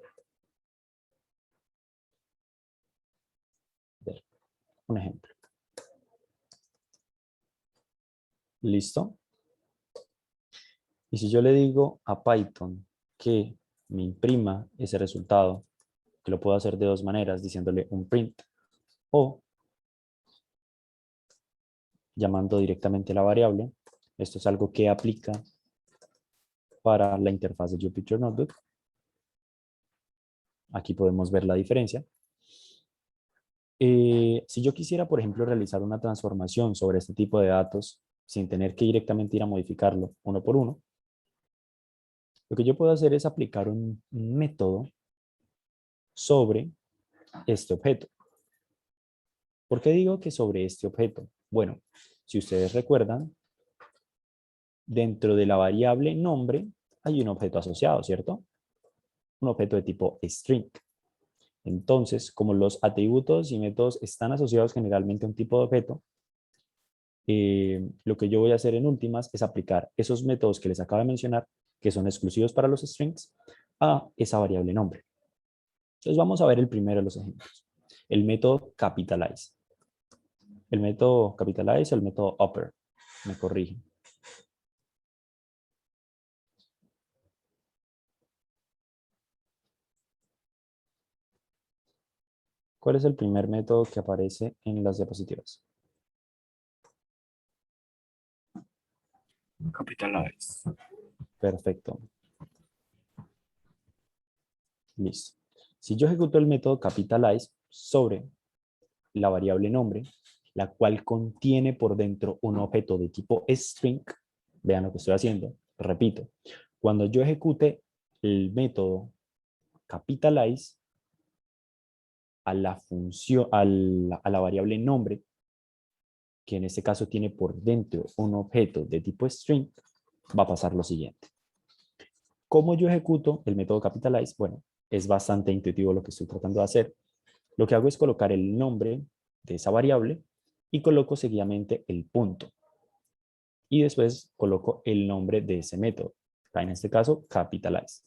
Un ejemplo. ¿Listo? Y si yo le digo a Python que me imprima ese resultado, que lo puedo hacer de dos maneras, diciéndole un print o llamando directamente la variable. Esto es algo que aplica para la interfaz de Jupyter Notebook. Aquí podemos ver la diferencia. Si yo quisiera, por ejemplo, realizar una transformación sobre este tipo de datos sin tener que directamente ir a modificarlo uno por uno, lo que yo puedo hacer es aplicar un método sobre este objeto. ¿Por qué digo que sobre este objeto? Bueno, si ustedes recuerdan, dentro de la variable nombre hay un objeto asociado, ¿cierto? Un objeto de tipo string. Entonces, como los atributos y métodos están asociados generalmente a un tipo de objeto, lo que yo voy a hacer en últimas es aplicar esos métodos que les acabo de mencionar, que son exclusivos para los strings, a esa variable nombre. Entonces vamos a ver el primero de los ejemplos. El método capitalize. El método capitalize o el método upper. Me corrigen. ¿Cuál es el primer método que aparece en las diapositivas? Capitalize. Perfecto. Listo. Si yo ejecuto el método capitalize sobre la variable nombre, la cual contiene por dentro un objeto de tipo string, vean lo que estoy haciendo, repito, cuando yo ejecute el método capitalize a la función, a la variable nombre, que en este caso tiene por dentro un objeto de tipo string, va a pasar lo siguiente. ¿Cómo yo ejecuto el método capitalize? Bueno, es bastante intuitivo lo que estoy tratando de hacer. Lo que hago es colocar el nombre de esa variable y coloco seguidamente el punto. Y después coloco el nombre de ese método. En este caso, capitalize.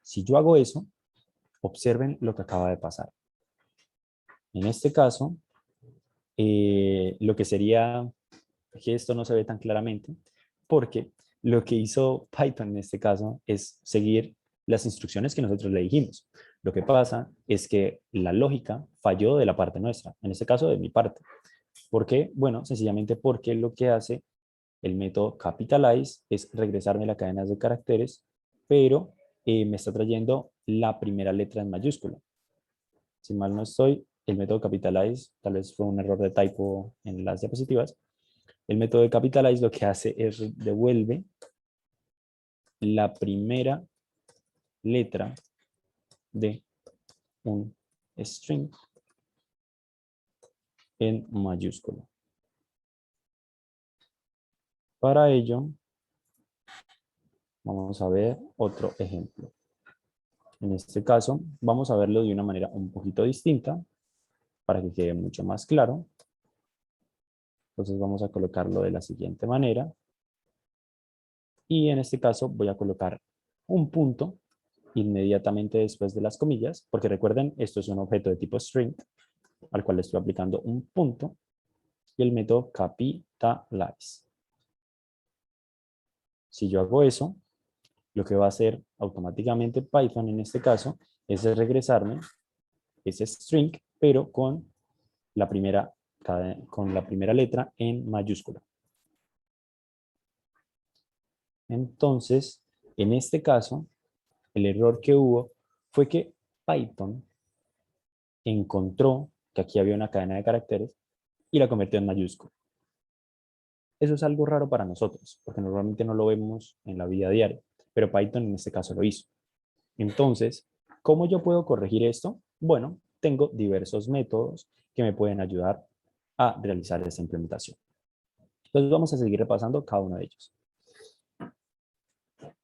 Si yo hago eso, observen lo que acaba de pasar. En este caso, lo que sería, que esto no se ve tan claramente, porque lo que hizo Python en este caso es seguir las instrucciones que nosotros le dijimos. Lo que pasa es que la lógica falló de la parte nuestra, en este caso de mi parte. ¿Por qué? Bueno, sencillamente porque lo que hace el método capitalize es regresarme la cadena de caracteres, pero me está trayendo la primera letra en mayúscula. Si mal no estoy, el método capitalize, tal vez fue un error de typo en las diapositivas. El método de capitalize lo que hace es devuelve la primera letra de un string en mayúscula. Para ello, vamos a ver otro ejemplo. En este caso, vamos a verlo de una manera un poquito distinta para que quede mucho más claro. Entonces vamos a colocarlo de la siguiente manera. Y en este caso voy a colocar un punto inmediatamente después de las comillas, porque recuerden, esto es un objeto de tipo string, al cual le estoy aplicando un punto, y el método capitalize. Si yo hago eso, lo que va a hacer automáticamente Python en este caso es regresarme ese string, pero con la primera letra en mayúscula. Entonces, en este caso, el error que hubo fue que Python encontró que aquí había una cadena de caracteres y la convirtió en mayúscula. Eso es algo raro para nosotros, porque normalmente no lo vemos en la vida diaria, pero Python en este caso lo hizo. Entonces, ¿cómo yo puedo corregir esto? Bueno, tengo diversos métodos que me pueden ayudar a realizar esta implementación. Entonces vamos a seguir repasando cada uno de ellos.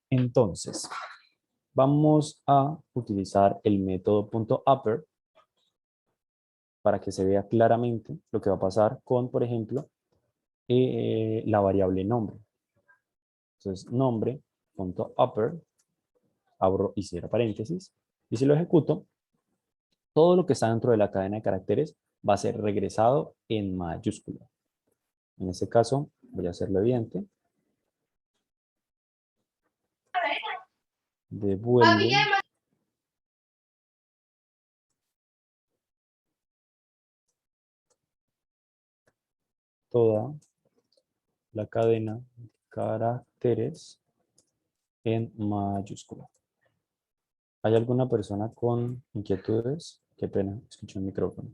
Entonces, vamos a utilizar el método .upper para que se vea claramente lo que va a pasar con, por ejemplo, la variable nombre. Entonces, nombre.upper, abro y cierro paréntesis, y si lo ejecuto, todo lo que está dentro de la cadena de caracteres va a ser regresado en mayúscula. En este caso, voy a hacerlo evidente. Devuelve toda la cadena de caracteres en mayúscula. ¿Hay alguna persona con inquietudes? Qué pena, escuché un micrófono.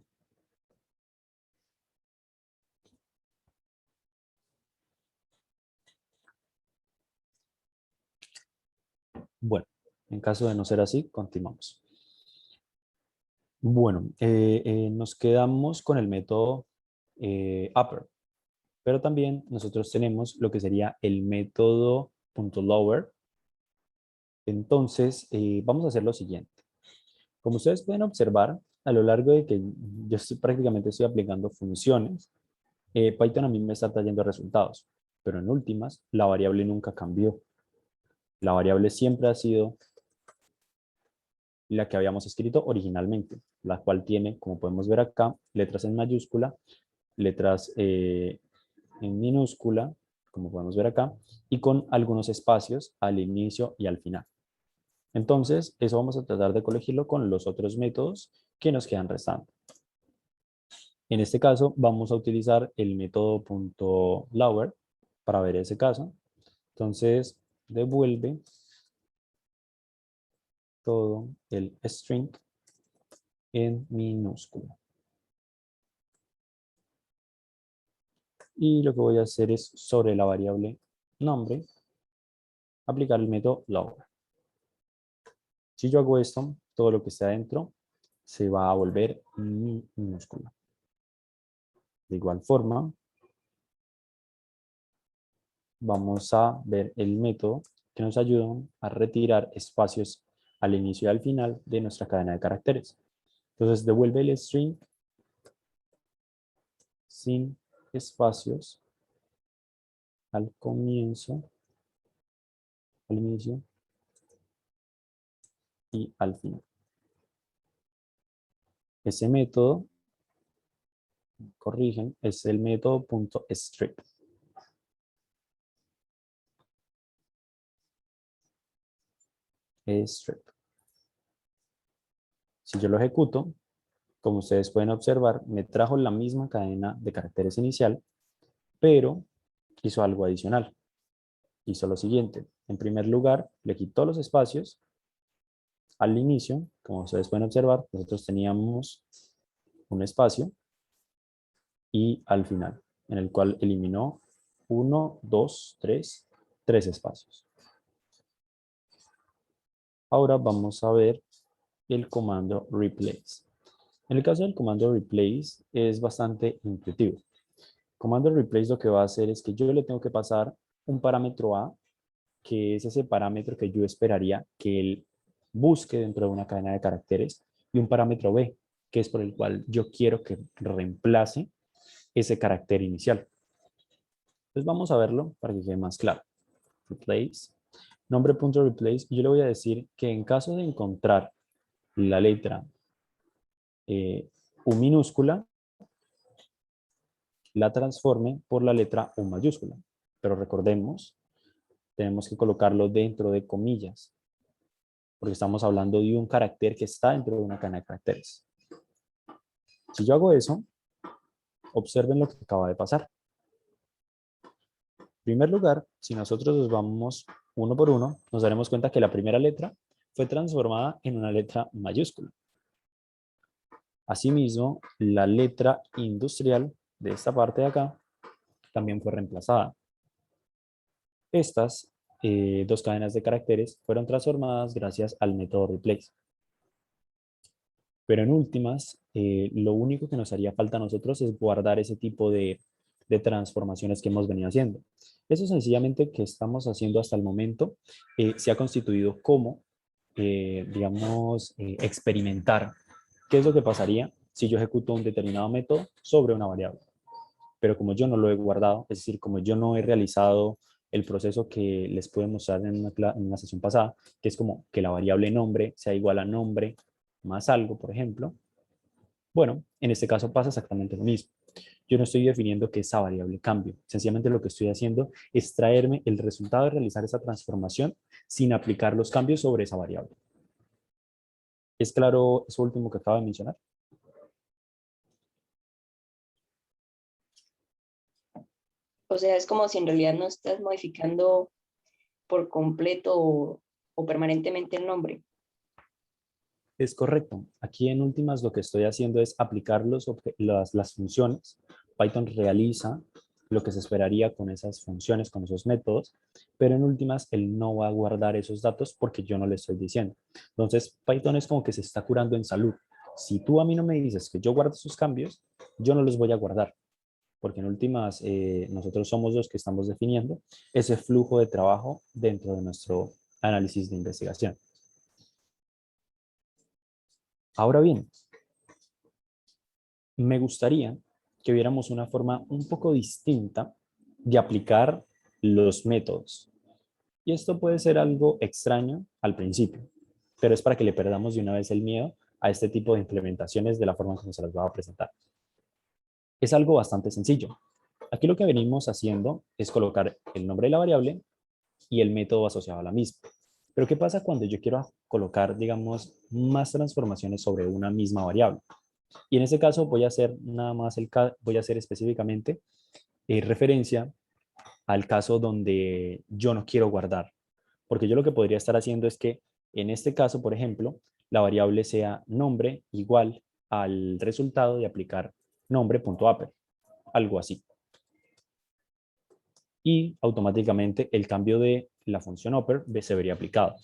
Bueno, en caso de no ser así, continuamos. Bueno, nos quedamos con el método upper, pero también nosotros tenemos lo que sería el método .lower. Entonces, vamos a hacer lo siguiente. Como ustedes pueden observar, a lo largo de que yo prácticamente estoy aplicando funciones, Python a mí me está trayendo resultados, pero en últimas, la variable nunca cambió. La variable siempre ha sido la que habíamos escrito originalmente, la cual tiene, como podemos ver acá, letras en mayúscula, letras en minúscula, como podemos ver acá, y con algunos espacios al inicio y al final. Entonces, eso vamos a tratar de corregirlo con los otros métodos que nos quedan restando. En este caso, vamos a utilizar el método .lower para ver ese caso. Entonces, devuelve todo el string en minúscula. Y lo que voy a hacer es, sobre la variable nombre, aplicar el método lower. Si yo hago esto, todo lo que está adentro se va a volver minúscula. De igual forma, vamos a ver el método que nos ayuda a retirar espacios al inicio y al final de nuestra cadena de caracteres. Entonces, devuelve el string sin espacios al comienzo, al inicio y al final. Ese método, corrigen, es el método .strip. Strip. Si yo lo ejecuto, como ustedes pueden observar, me trajo la misma cadena de caracteres inicial, pero hizo algo adicional. Hizo lo siguiente. En primer lugar, le quitó los espacios. Al inicio, como ustedes pueden observar, nosotros teníamos un espacio y al final, en el cual eliminó 1, 2, 3, 3 espacios. Ahora vamos a ver el comando replace. En el caso del comando replace es bastante intuitivo. El comando replace lo que va a hacer es que yo le tengo que pasar un parámetro A, que es ese parámetro que yo esperaría que él busque dentro de una cadena de caracteres, y un parámetro B, que es por el cual yo quiero que reemplace ese carácter inicial. Entonces vamos a verlo para que quede más claro. Replace, nombre.replace, y yo le voy a decir que en caso de encontrar la letra U minúscula, la transforme por la letra U mayúscula. Pero recordemos, tenemos que colocarlo dentro de comillas, porque estamos hablando de un carácter que está dentro de una cadena de caracteres. Si yo hago eso, observen lo que acaba de pasar. En primer lugar, si nosotros nos vamos uno por uno, nos daremos cuenta que la primera letra fue transformada en una letra mayúscula. Asimismo, la letra industrial de esta parte de acá también fue reemplazada. Estas dos cadenas de caracteres fueron transformadas gracias al método replace. Pero en últimas, lo único que nos haría falta a nosotros es guardar ese tipo de transformaciones que hemos venido haciendo. Eso sencillamente que estamos haciendo hasta el momento se ha constituido como, digamos, experimentar qué es lo que pasaría si yo ejecuto un determinado método sobre una variable. Pero como yo no lo he guardado, es decir, como yo no he realizado el proceso que les pude mostrar en una sesión pasada, que es como que la variable nombre sea igual a nombre más algo, por ejemplo. Bueno, en este caso pasa exactamente lo mismo. Yo no estoy definiendo que esa variable cambie. Sencillamente lo que estoy haciendo es traerme el resultado de realizar esa transformación sin aplicar los cambios sobre esa variable. ¿Es claro eso último que acabo de mencionar? O sea, es como si en realidad no estás modificando por completo o permanentemente el nombre. Es correcto. Aquí en últimas lo que estoy haciendo es aplicar las funciones. Python realiza lo que se esperaría con esas funciones, con esos métodos, pero en últimas él no va a guardar esos datos porque yo no le estoy diciendo. Entonces Python es como que se está curando en salud. Si tú a mí no me dices que yo guarde esos cambios, yo no los voy a guardar, porque en últimas nosotros somos los que estamos definiendo ese flujo de trabajo dentro de nuestro análisis de investigación. Ahora bien, me gustaría que viéramos una forma un poco distinta de aplicar los métodos. Y esto puede ser algo extraño al principio, pero es para que le perdamos de una vez el miedo a este tipo de implementaciones de la forma en que se las voy a presentar. Es algo bastante sencillo. Aquí lo que venimos haciendo es colocar el nombre de la variable y el método asociado a la misma. Pero ¿qué pasa cuando yo quiero colocar, digamos, más transformaciones sobre una misma variable? Y en este caso voy a hacer nada más voy a hacer específicamente referencia al caso donde yo no quiero guardar. Porque yo lo que podría estar haciendo es que en este caso, por ejemplo, la variable sea nombre igual al resultado de aplicar nombre.upper, algo así. Y automáticamente el cambio de la función upper se vería aplicado.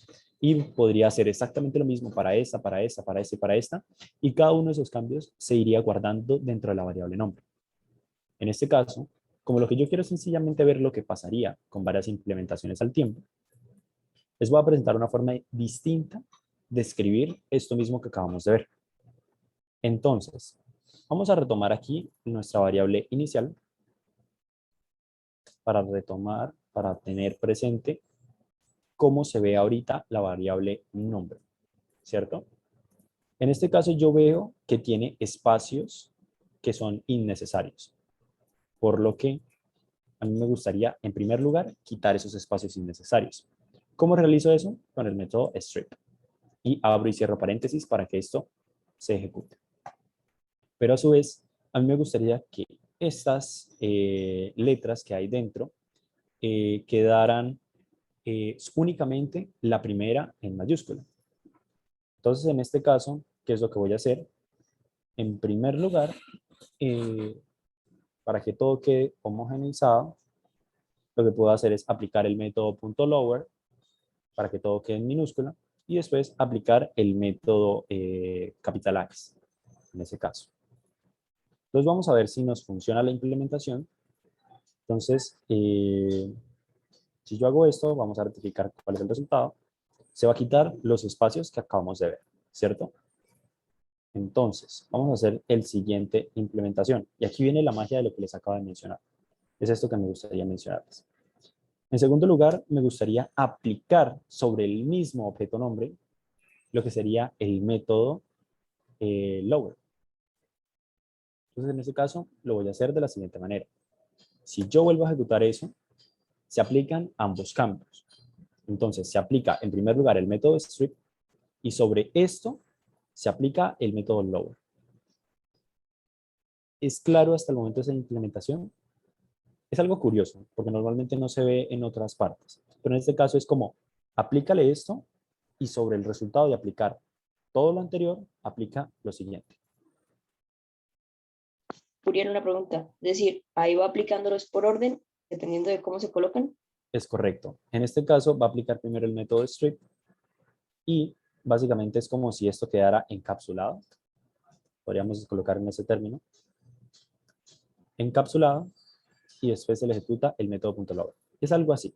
Y podría hacer exactamente lo mismo para esta, para esta, para esta y para esta. Y cada uno de esos cambios se iría guardando dentro de la variable nombre. En este caso, como lo que yo quiero es sencillamente ver lo que pasaría con varias implementaciones al tiempo, les voy a presentar una forma distinta de escribir esto mismo que acabamos de ver. Entonces, vamos a retomar aquí nuestra variable inicial para tener presente cómo se ve ahorita la variable nombre, ¿cierto? En este caso yo veo que tiene espacios que son innecesarios, por lo que a mí me gustaría, en primer lugar, quitar esos espacios innecesarios. ¿Cómo realizo eso? Con el método strip. Y abro y cierro paréntesis para que esto se ejecute. Pero a su vez, a mí me gustaría que estas letras que hay dentro quedaran únicamente la primera en mayúscula. Entonces, en este caso, ¿qué es lo que voy a hacer? En primer lugar, para que todo quede homogeneizado, lo que puedo hacer es aplicar el método .lower para que todo quede en minúscula y después aplicar el método capital X, en ese caso. Entonces vamos a ver si nos funciona la implementación. Entonces, si yo hago esto, vamos a rectificar cuál es el resultado. Se va a quitar los espacios que acabamos de ver, ¿cierto? Entonces, vamos a hacer el siguiente implementación. Y aquí viene la magia de lo que les acabo de mencionar. Es esto que me gustaría mencionarles. En segundo lugar, me gustaría aplicar sobre el mismo objeto nombre lo que sería el método lower. Entonces, en este caso, lo voy a hacer de la siguiente manera. Si yo vuelvo a ejecutar eso, se aplican ambos campos. Entonces, se aplica en primer lugar el método strip y sobre esto se aplica el método lower. ¿Es claro hasta el momento esa implementación? Es algo curioso, porque normalmente no se ve en otras partes. Pero en este caso es como, aplícale esto y sobre el resultado de aplicar todo lo anterior, aplica lo siguiente. Uriel, una pregunta. Es decir, ahí va aplicándolos por orden, dependiendo de cómo se colocan. Es correcto. En este caso va a aplicar primero el método strip y básicamente es como si esto quedara encapsulado. Podríamos colocar en ese término. Encapsulado y después se le ejecuta el método .lower. Es algo así.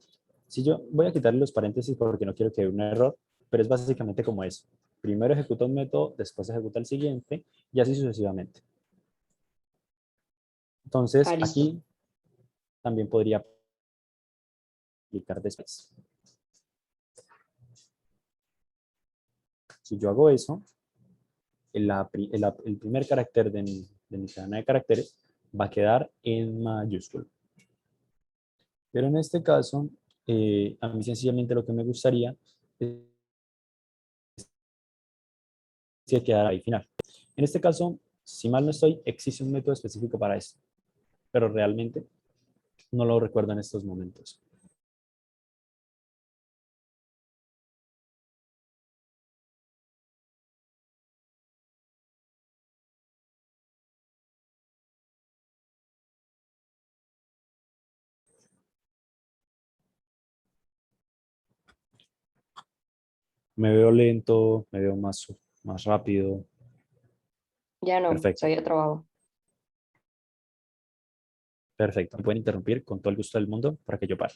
Si yo voy a quitarle los paréntesis porque no quiero que haya un error, pero es básicamente como eso. Primero ejecuta un método, después ejecuta el siguiente y así sucesivamente. Entonces, Listo. aquí también podría aplicar después. Si yo hago eso, el primer carácter de mi cadena de caracteres va a quedar en mayúscula. Pero en este caso, a mí sencillamente lo que me gustaría es que quedara ahí final. En este caso, si mal no estoy, existe un método específico para esto, pero realmente no lo recuerdo en estos momentos. Me veo lento, me veo más rápido. Ya no, se Perfecto, había trabado. perfecto. Me pueden interrumpir con todo el gusto del mundo para que yo pare.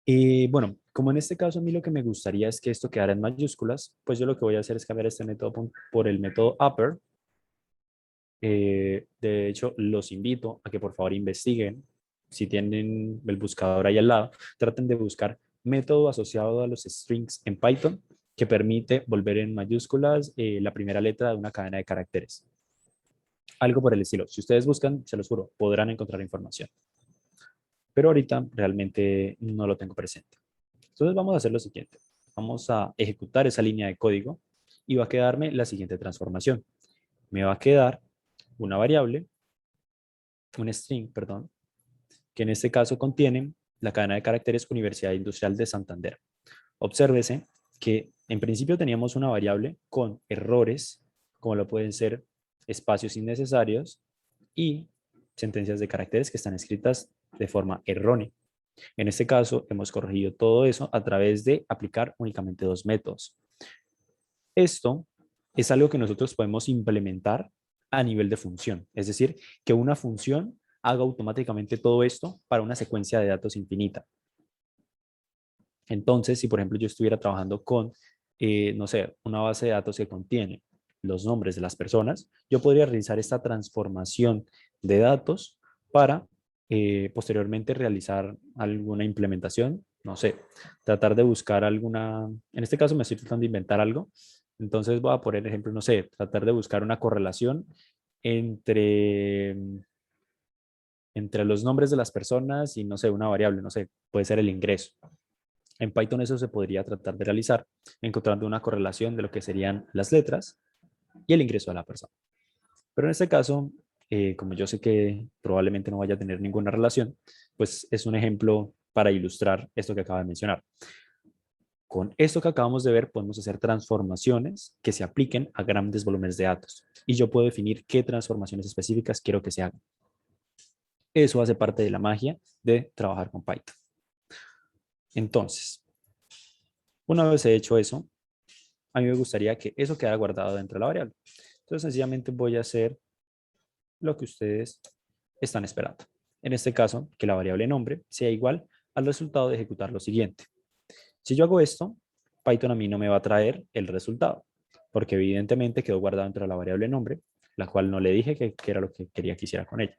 Y bueno, como en este caso a mí lo que me gustaría es que esto quedara en mayúsculas, pues yo lo que voy a hacer es cambiar este método por el método upper. De hecho, los invito a que por favor investiguen. Si tienen el buscador ahí al lado, traten de buscar método asociado a los strings en Python que permite volver en mayúsculas la primera letra de una cadena de caracteres. Algo por el estilo. Si ustedes buscan, se los juro, podrán encontrar información. Pero ahorita realmente no lo tengo presente. Entonces vamos a hacer lo siguiente. Vamos a ejecutar esa línea de código y va a quedarme la siguiente transformación. Me va a quedar una variable, un string, perdón, que en este caso contiene la cadena de caracteres Universidad Industrial de Santander. Obsérvese que en principio teníamos una variable con errores, como lo pueden ser espacios innecesarios y sentencias de caracteres que están escritas de forma errónea. En este caso, hemos corregido todo eso a través de aplicar únicamente dos métodos. Esto es algo que nosotros podemos implementar a nivel de función, es decir, que una función haga automáticamente todo esto para una secuencia de datos infinita. Entonces, si por ejemplo yo estuviera trabajando con, no sé, una base de datos que contiene los nombres de las personas, yo podría realizar esta transformación de datos para posteriormente realizar alguna implementación, no sé, tratar de buscar alguna, en este caso me estoy tratando de inventar algo, entonces voy a poner ejemplo, no sé, tratar de buscar una correlación entre, entre los nombres de las personas y, no sé, una variable, no sé, puede ser el ingreso. En Python eso se podría tratar de realizar encontrando una correlación de lo que serían las letras y el ingreso de la persona. Pero en este caso, como yo sé que probablemente no vaya a tener ninguna relación, pues es un ejemplo para ilustrar esto que acabo de mencionar. Con esto que acabamos de ver, podemos hacer transformaciones que se apliquen a grandes volúmenes de datos. Y yo puedo definir qué transformaciones específicas quiero que se hagan. Eso hace parte de la magia de trabajar con Python. Entonces, una vez he hecho eso, a mí me gustaría que eso quede guardado dentro de la variable. Entonces, sencillamente voy a hacer lo que ustedes están esperando. En este caso, que la variable nombre sea igual al resultado de ejecutar lo siguiente. Si yo hago esto, Python a mí no me va a traer el resultado, porque evidentemente quedó guardado dentro de la variable nombre, la cual no le dije que era lo que quería que hiciera con ella.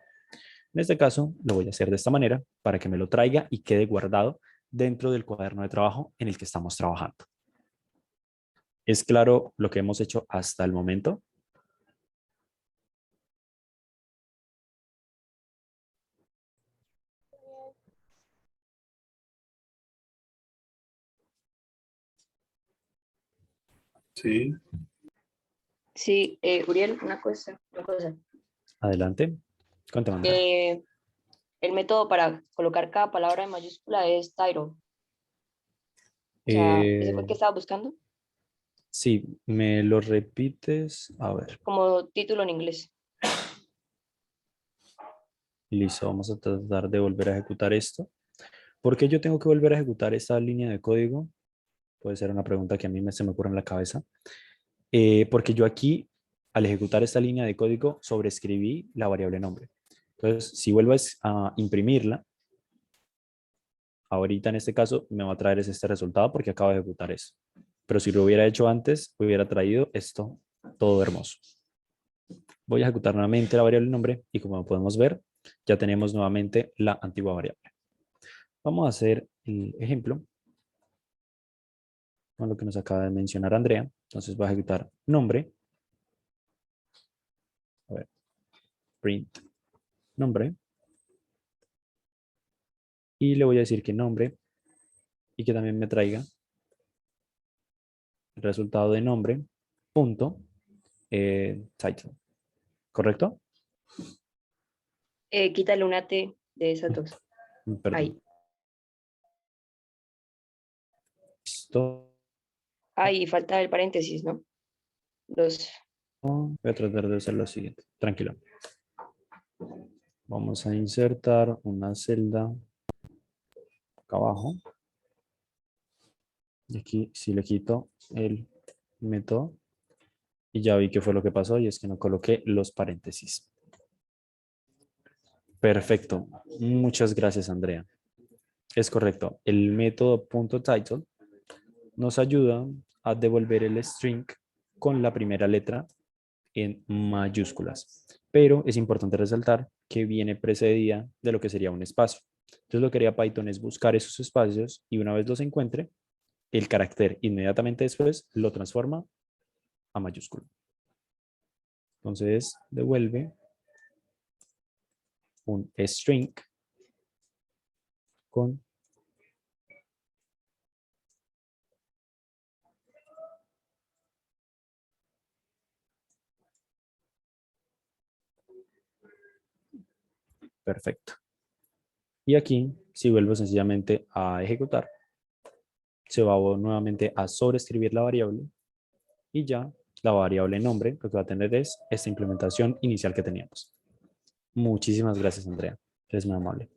En este caso, lo voy a hacer de esta manera para que me lo traiga y quede guardado dentro del cuaderno de trabajo en el que estamos trabajando. ¿Es claro lo que hemos hecho hasta el momento? Sí, Sí, Uriel, una cosa. Adelante. Cuéntame, Andrea. El método para colocar cada palabra en mayúscula es title. O sea, ¿ese fue el Eh, que estaba buscando? sí, ¿me lo repites? A ver, Como título en inglés. listo, vamos a tratar de volver a ejecutar esto. ¿Por qué yo tengo que volver a ejecutar esta línea de código? Puede ser una pregunta que a mí se me ocurre en la cabeza. Porque yo aquí, al ejecutar esta línea de código, sobreescribí la variable nombre. Entonces, si vuelvo a imprimirla, ahorita en este caso me va a traer este resultado porque acabo de ejecutar eso. Pero si lo hubiera hecho antes, hubiera traído esto todo hermoso. Voy a ejecutar nuevamente la variable nombre y como podemos ver, ya tenemos nuevamente la antigua variable. Vamos a hacer el ejemplo con lo que nos acaba de mencionar Andrea. Entonces voy a ejecutar nombre. A ver, print nombre. Y le voy a decir que nombre y que también me traiga el resultado de nombre punto title. ¿Correcto? Quítale una T de esas dos. Perdón. Ahí. Listo. Ahí falta el paréntesis, ¿no? Los, Voy a tratar de hacer lo siguiente. Tranquilo. Vamos a insertar una celda acá abajo. Y aquí si le quito el método. Y ya vi que fue lo que pasó y es que no coloqué los paréntesis. Perfecto. Muchas gracias, Andrea. Es correcto. El método .title nos ayuda a devolver el string con la primera letra en mayúsculas. Pero es importante resaltar que viene precedida de lo que sería un espacio. Entonces lo que haría Python es buscar esos espacios y una vez los encuentre, el carácter inmediatamente después lo transforma a mayúscula. Entonces devuelve un string con perfecto. Y aquí, si vuelvo sencillamente a ejecutar, se va nuevamente a sobreescribir la variable y ya la variable nombre lo que va a tener es esta implementación inicial que teníamos. Muchísimas gracias, Andrea. Eres muy amable.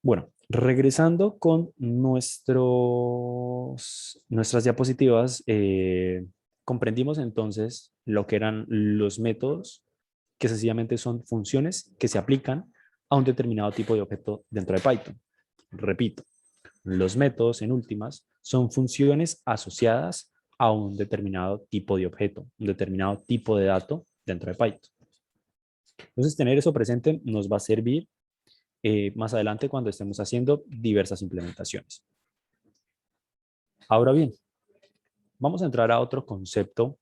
Bueno, regresando con nuestras diapositivas, comprendimos entonces lo que eran los métodos, que sencillamente son funciones que se aplican a un determinado tipo de objeto dentro de Python. Repito, los métodos, en últimas, son funciones asociadas a un determinado tipo de objeto, un determinado tipo de dato dentro de Python. Entonces, tener eso presente nos va a servir más adelante cuando estemos haciendo diversas implementaciones. Ahora bien, vamos a entrar a otro concepto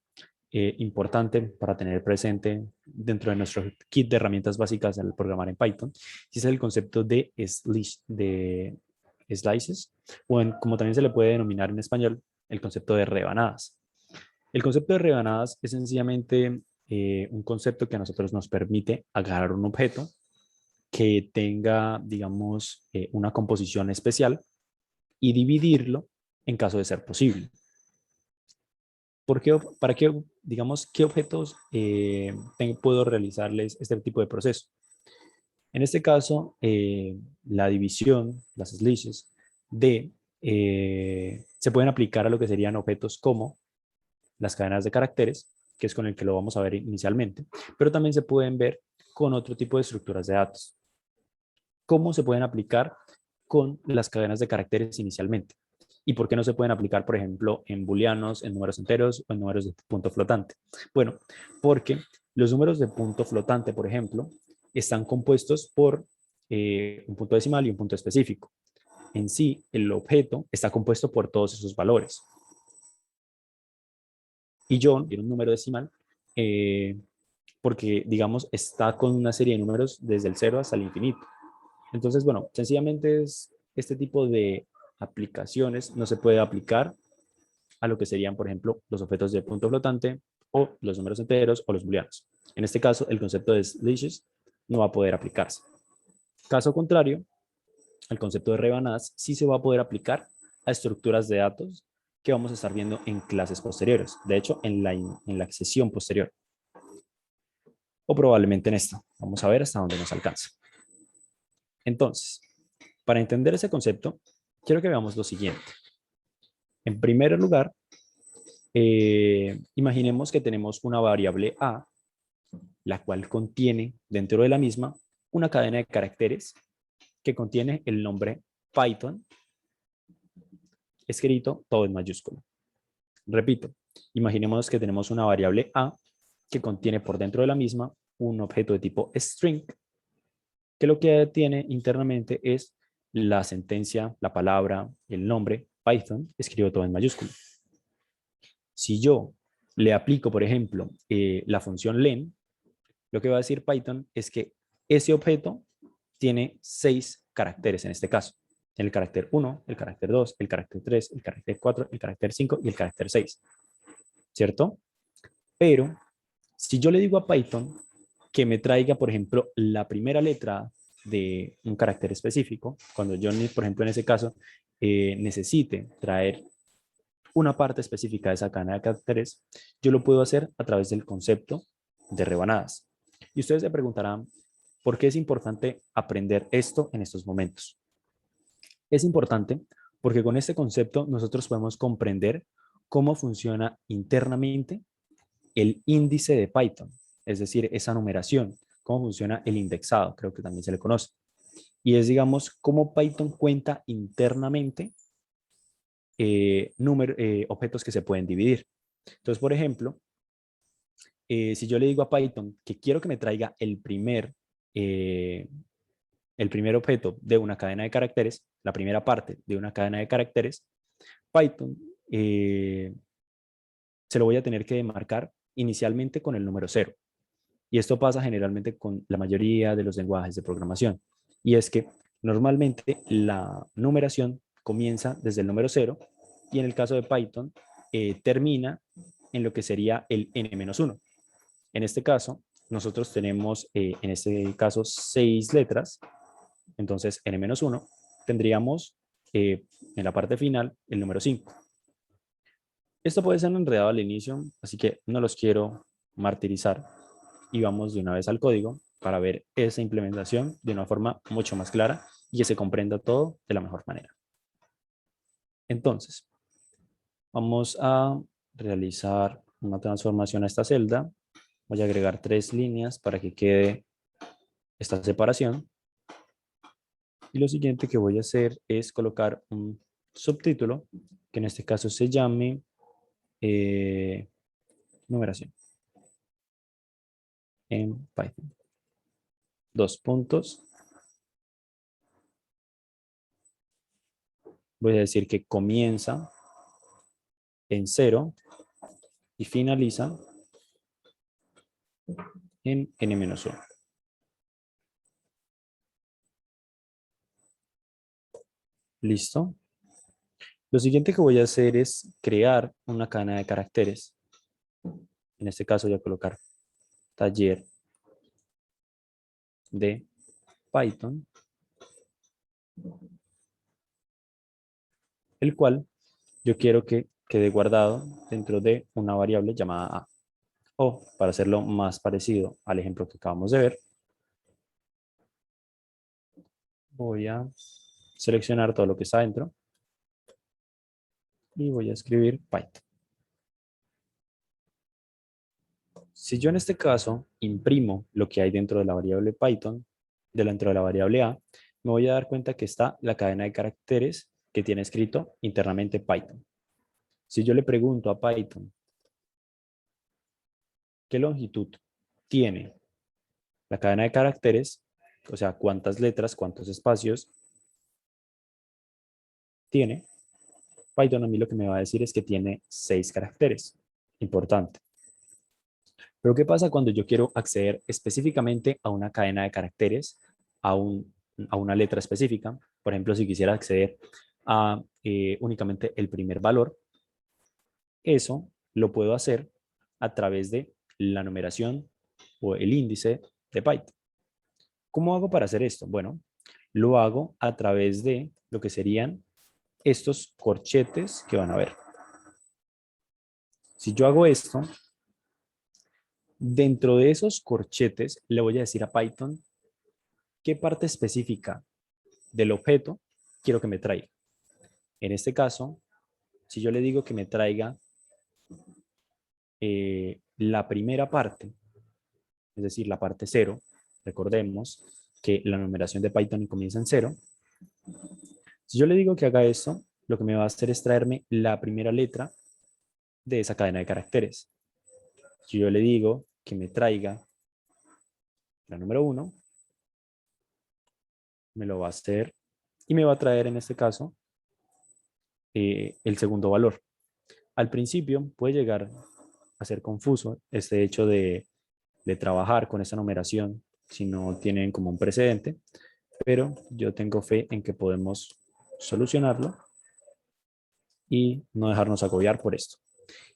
importante para tener presente dentro de nuestro kit de herramientas básicas del programar en Python, y es el concepto de slices, o como también se le puede denominar en español, el concepto de rebanadas. El concepto de rebanadas es sencillamente un concepto que a nosotros nos permite agarrar un objeto que tenga, digamos, una composición especial y dividirlo en caso de ser posible. ¿Por qué, para qué, digamos, qué objetos puedo realizarles este tipo de proceso? En este caso, la división, las slices, se pueden aplicar a lo que serían objetos como las cadenas de caracteres, que es con el que lo vamos a ver inicialmente, pero también se pueden ver con otro tipo de estructuras de datos. ¿Cómo se pueden aplicar con las cadenas de caracteres inicialmente? ¿Y por qué no se pueden aplicar, por ejemplo, en booleanos, en números enteros o en números de punto flotante? Bueno, porque los números de punto flotante, por ejemplo, están compuestos por un punto decimal y un punto específico. En sí, el objeto está compuesto por todos esos valores. Y John tiene un número decimal porque, digamos, está con una serie de números desde el 0 hasta el infinito. Entonces, bueno, sencillamente este tipo de aplicaciones no se puede aplicar a lo que serían, por ejemplo, los objetos de punto flotante o los números enteros o los booleanos. En este caso, el concepto de slices no va a poder aplicarse. Caso contrario, el concepto de rebanadas sí se va a poder aplicar a estructuras de datos que vamos a estar viendo en clases posteriores. De hecho, en la sesión posterior. O probablemente en esta. Vamos a ver hasta dónde nos alcanza. Entonces, para entender ese concepto, quiero que veamos lo siguiente. En primer lugar, imaginemos que tenemos una variable A, la cual contiene dentro de la misma una cadena de caracteres que contiene el nombre Python, escrito todo en mayúscula. Repito, imaginemos que tenemos una variable A que contiene por dentro de la misma un objeto de tipo string, que lo que tiene internamente es la sentencia, la palabra, el nombre Python, escrito todo en mayúscula. Si yo le aplico, por ejemplo, la función len, lo que va a decir Python es que ese objeto tiene 6 caracteres en este caso. El carácter 1, el carácter 2, el carácter 3, el carácter 4, el carácter 5 y el carácter 6. ¿Cierto? Pero si yo le digo a Python que me traiga, por ejemplo, la primera letra de un carácter específico, cuando yo, por ejemplo, en ese caso, necesite traer una parte específica de esa cadena de caracteres, yo lo puedo hacer a través del concepto de rebanadas. Y ustedes se preguntarán, ¿por qué es importante aprender esto en estos momentos? Es importante porque con este concepto nosotros podemos comprender cómo funciona internamente el índice de Python, es decir, esa numeración, cómo funciona el indexado, creo que también se le conoce. Y es, digamos, cómo Python cuenta internamente objetos que se pueden dividir. Entonces, por ejemplo, si yo le digo a Python que quiero que me traiga el primer objeto de una cadena de caracteres, la primera parte de una cadena de caracteres, Python se lo voy a tener que demarcar inicialmente con el número 0. Y esto pasa generalmente con la mayoría de los lenguajes de programación. Y es que normalmente la numeración comienza desde el número 0 y en el caso de Python termina en lo que sería el n-1. En este caso, nosotros tenemos en este caso 6 letras, entonces n-1 tendríamos en la parte final el número 5. Esto puede ser enredado al inicio, así que no los quiero martirizar y vamos de una vez al código para ver esa implementación de una forma mucho más clara y que se comprenda todo de la mejor manera. Entonces, vamos a realizar una transformación a esta celda. Voy a agregar 3 líneas para que quede esta separación. Y lo siguiente que voy a hacer es colocar un subtítulo, que en este caso se llame numeración en Python. 2 puntos. Voy a decir que comienza en 0 y finaliza en n-1. ¿Listo? Lo siguiente que voy a hacer es crear una cadena de caracteres En este caso voy a colocar taller de Python, el cual yo quiero que quede guardado dentro de una variable llamada A. O, para hacerlo más parecido al ejemplo que acabamos de ver, voy a seleccionar todo lo que está dentro y voy a escribir Python. Si yo en este caso imprimo lo que hay dentro de la variable Python, dentro de la variable A, me voy a dar cuenta que está la cadena de caracteres que tiene escrito internamente Python. Si yo le pregunto a Python, ¿qué longitud tiene la cadena de caracteres? O sea, ¿cuántas letras, cuántos espacios tiene? Python a mí lo que me va a decir es que tiene 6 caracteres. Importante. Pero ¿qué pasa cuando yo quiero acceder específicamente a una cadena de caracteres, a una letra específica? Por ejemplo, si quisiera acceder a únicamente el primer valor, eso lo puedo hacer a través de la numeración o el índice de Python. ¿Cómo hago para hacer esto? Bueno, lo hago a través de lo que serían estos corchetes que van a ver. Si yo hago esto, dentro de esos corchetes le voy a decir a Python qué parte específica del objeto quiero que me traiga. En este caso, si yo le digo que me traiga la primera parte, es decir, la parte 0, recordemos que la numeración de Python comienza en 0. Si yo le digo que haga eso, lo que me va a hacer es traerme la primera letra de esa cadena de caracteres. Si yo le digo que me traiga la número 1, me lo va a hacer y me va a traer en este caso el segundo valor. Al principio puede llegar a ser confuso este hecho de trabajar con esa numeración si no tienen como un precedente, pero yo tengo fe en que podemos solucionarlo y no dejarnos agobiar por esto.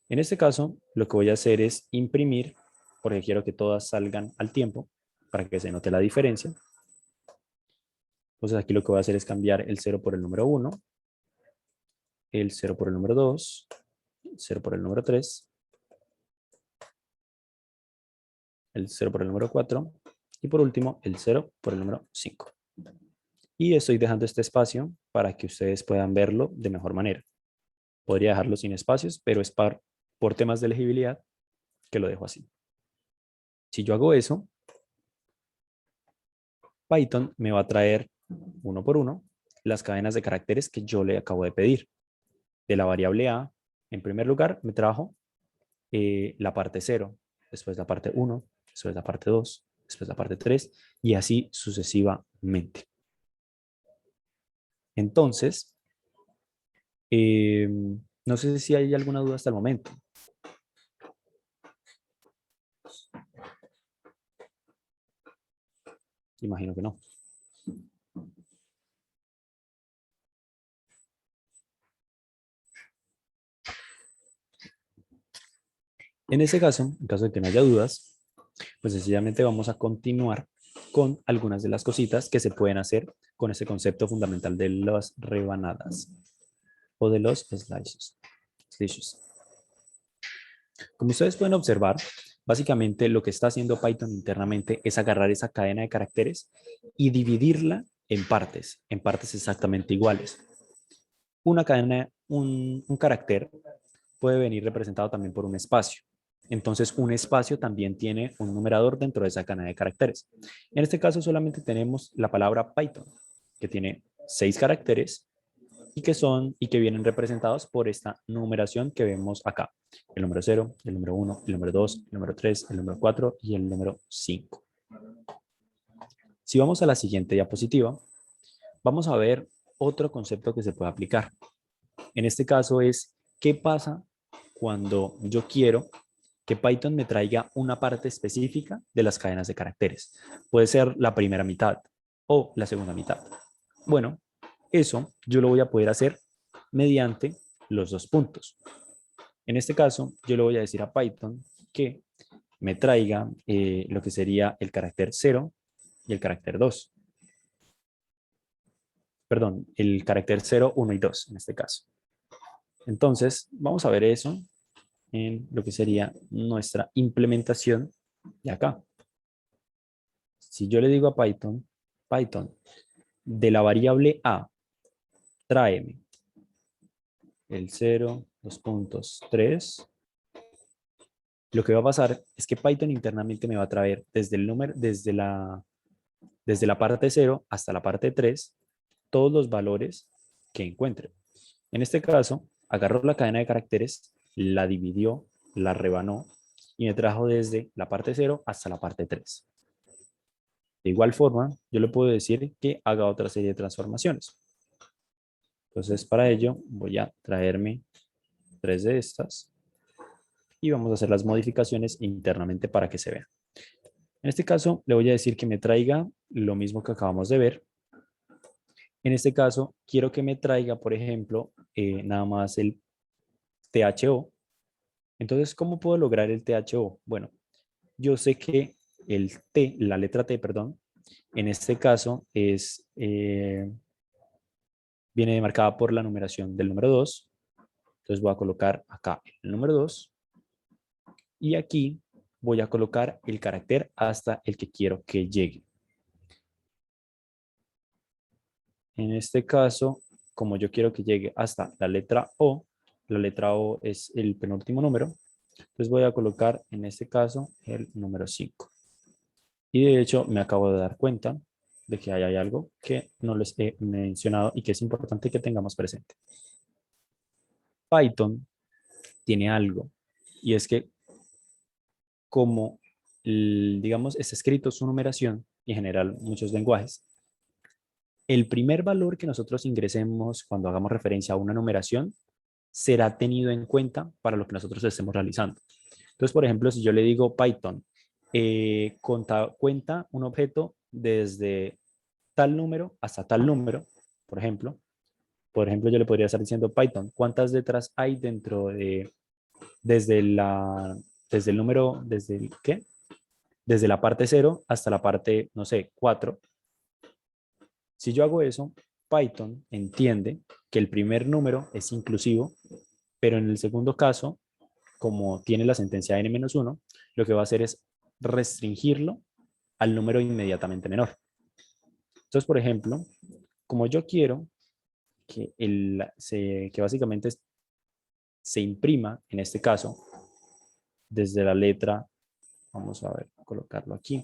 En este caso, lo que voy a hacer es imprimir, porque quiero que todas salgan al tiempo, para que se note la diferencia. Entonces aquí lo que voy a hacer es cambiar el 0 por el número 1, el 0 por el número 2, el 0 por el número 3, el 0 por el número 4 y por último el 0 por el número 5. Y estoy dejando este espacio para que ustedes puedan verlo de mejor manera. Podría dejarlo sin espacios, pero es por temas de legibilidad que lo dejo así. Si yo hago eso, Python me va a traer uno por uno las cadenas de caracteres que yo le acabo de pedir. De la variable A, en primer lugar, me trajo la parte 0, después la parte 1, después la parte 2, después la parte 3 y así sucesivamente. Entonces, no sé si hay alguna duda hasta el momento. Imagino que no. En ese caso, en caso de que no haya dudas, pues sencillamente vamos a continuar con algunas de las cositas que se pueden hacer con ese concepto fundamental de las rebanadas o de los slices. Como ustedes pueden observar, básicamente lo que está haciendo Python internamente es agarrar esa cadena de caracteres y dividirla en partes exactamente iguales. Una cadena, un carácter puede venir representado también por un espacio. Entonces, un espacio también tiene un numerador dentro de esa cadena de caracteres. En este caso, solamente tenemos la palabra Python, que tiene 6 caracteres y que vienen representados por esta numeración que vemos acá. El número 0, el número 1, el número 2, el número 3, el número 4 y el número 5. Si vamos a la siguiente diapositiva, vamos a ver otro concepto que se puede aplicar. En este caso es, ¿qué pasa cuando yo quiero que Python me traiga una parte específica de las cadenas de caracteres? Puede ser la primera mitad o la segunda mitad. Bueno, eso yo lo voy a poder hacer mediante los dos puntos. En este caso, yo le voy a decir a Python que me traiga lo que sería el carácter 0 y el carácter 2. Perdón, el carácter 0, 1 y 2 en este caso. Entonces, vamos a ver eso en lo que sería nuestra implementación de acá. Si yo le digo a Python, de la variable A, tráeme el 0, 2 puntos, 3. Lo que va a pasar es que Python internamente me va a traer desde el número, desde la parte 0 hasta la parte 3, todos los valores que encuentre. En este caso, agarró la cadena de caracteres, la dividió, la rebanó y me trajo desde la parte 0 hasta la parte 3. De igual forma, yo le puedo decir que haga otra serie de transformaciones. Entonces, para ello, voy a traerme 3 de estas y vamos a hacer las modificaciones internamente para que se vean. En este caso, le voy a decir que me traiga lo mismo que acabamos de ver. En este caso, quiero que me traiga, por ejemplo, nada más el THO. Entonces, ¿cómo puedo lograr el THO? Bueno, yo sé que el T, la letra T, perdón, en este caso viene marcada por la numeración del número 2. Entonces voy a colocar acá el número 2 y aquí voy a colocar el carácter hasta el que quiero que llegue. En este caso, como yo quiero que llegue hasta la letra O es el penúltimo número, entonces voy a colocar en este caso el número 5. Y de hecho me acabo de dar cuenta de que hay algo que no les he mencionado y que es importante que tengamos presente. Python tiene algo y es que como, digamos, está escrito su numeración y en general muchos lenguajes, el primer valor que nosotros ingresemos cuando hagamos referencia a una numeración será tenido en cuenta para lo que nosotros estemos realizando. Entonces, por ejemplo, si yo le digo Python, cuenta un objeto desde tal número hasta tal número, por ejemplo, yo le podría estar diciendo Python, ¿cuántas letras hay dentro de, desde el número, desde el qué? Desde la parte 0 hasta la parte, no sé, 4. Si yo hago eso, Python entiende que el primer número es inclusivo, pero en el segundo caso, como tiene la sentencia n-1, lo que va a hacer es restringirlo al número inmediatamente menor. Entonces, por ejemplo, como yo quiero que, que básicamente se imprima, en este caso, desde la letra, vamos a ver, colocarlo aquí.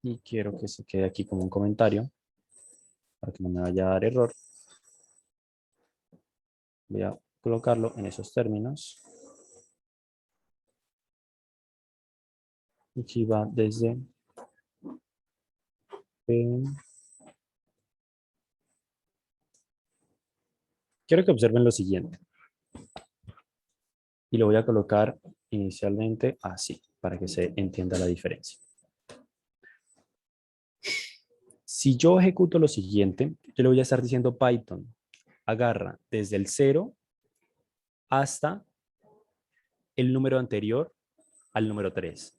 Y quiero que se quede aquí como un comentario, para que no me vaya a dar error. Voy a colocarlo en esos términos. Aquí va desde quiero que observen lo siguiente. Y lo voy a colocar inicialmente así, para que se entienda la diferencia. Si yo ejecuto lo siguiente, yo le voy a estar diciendo Python, agarra desde el 0 hasta el número anterior al número 3.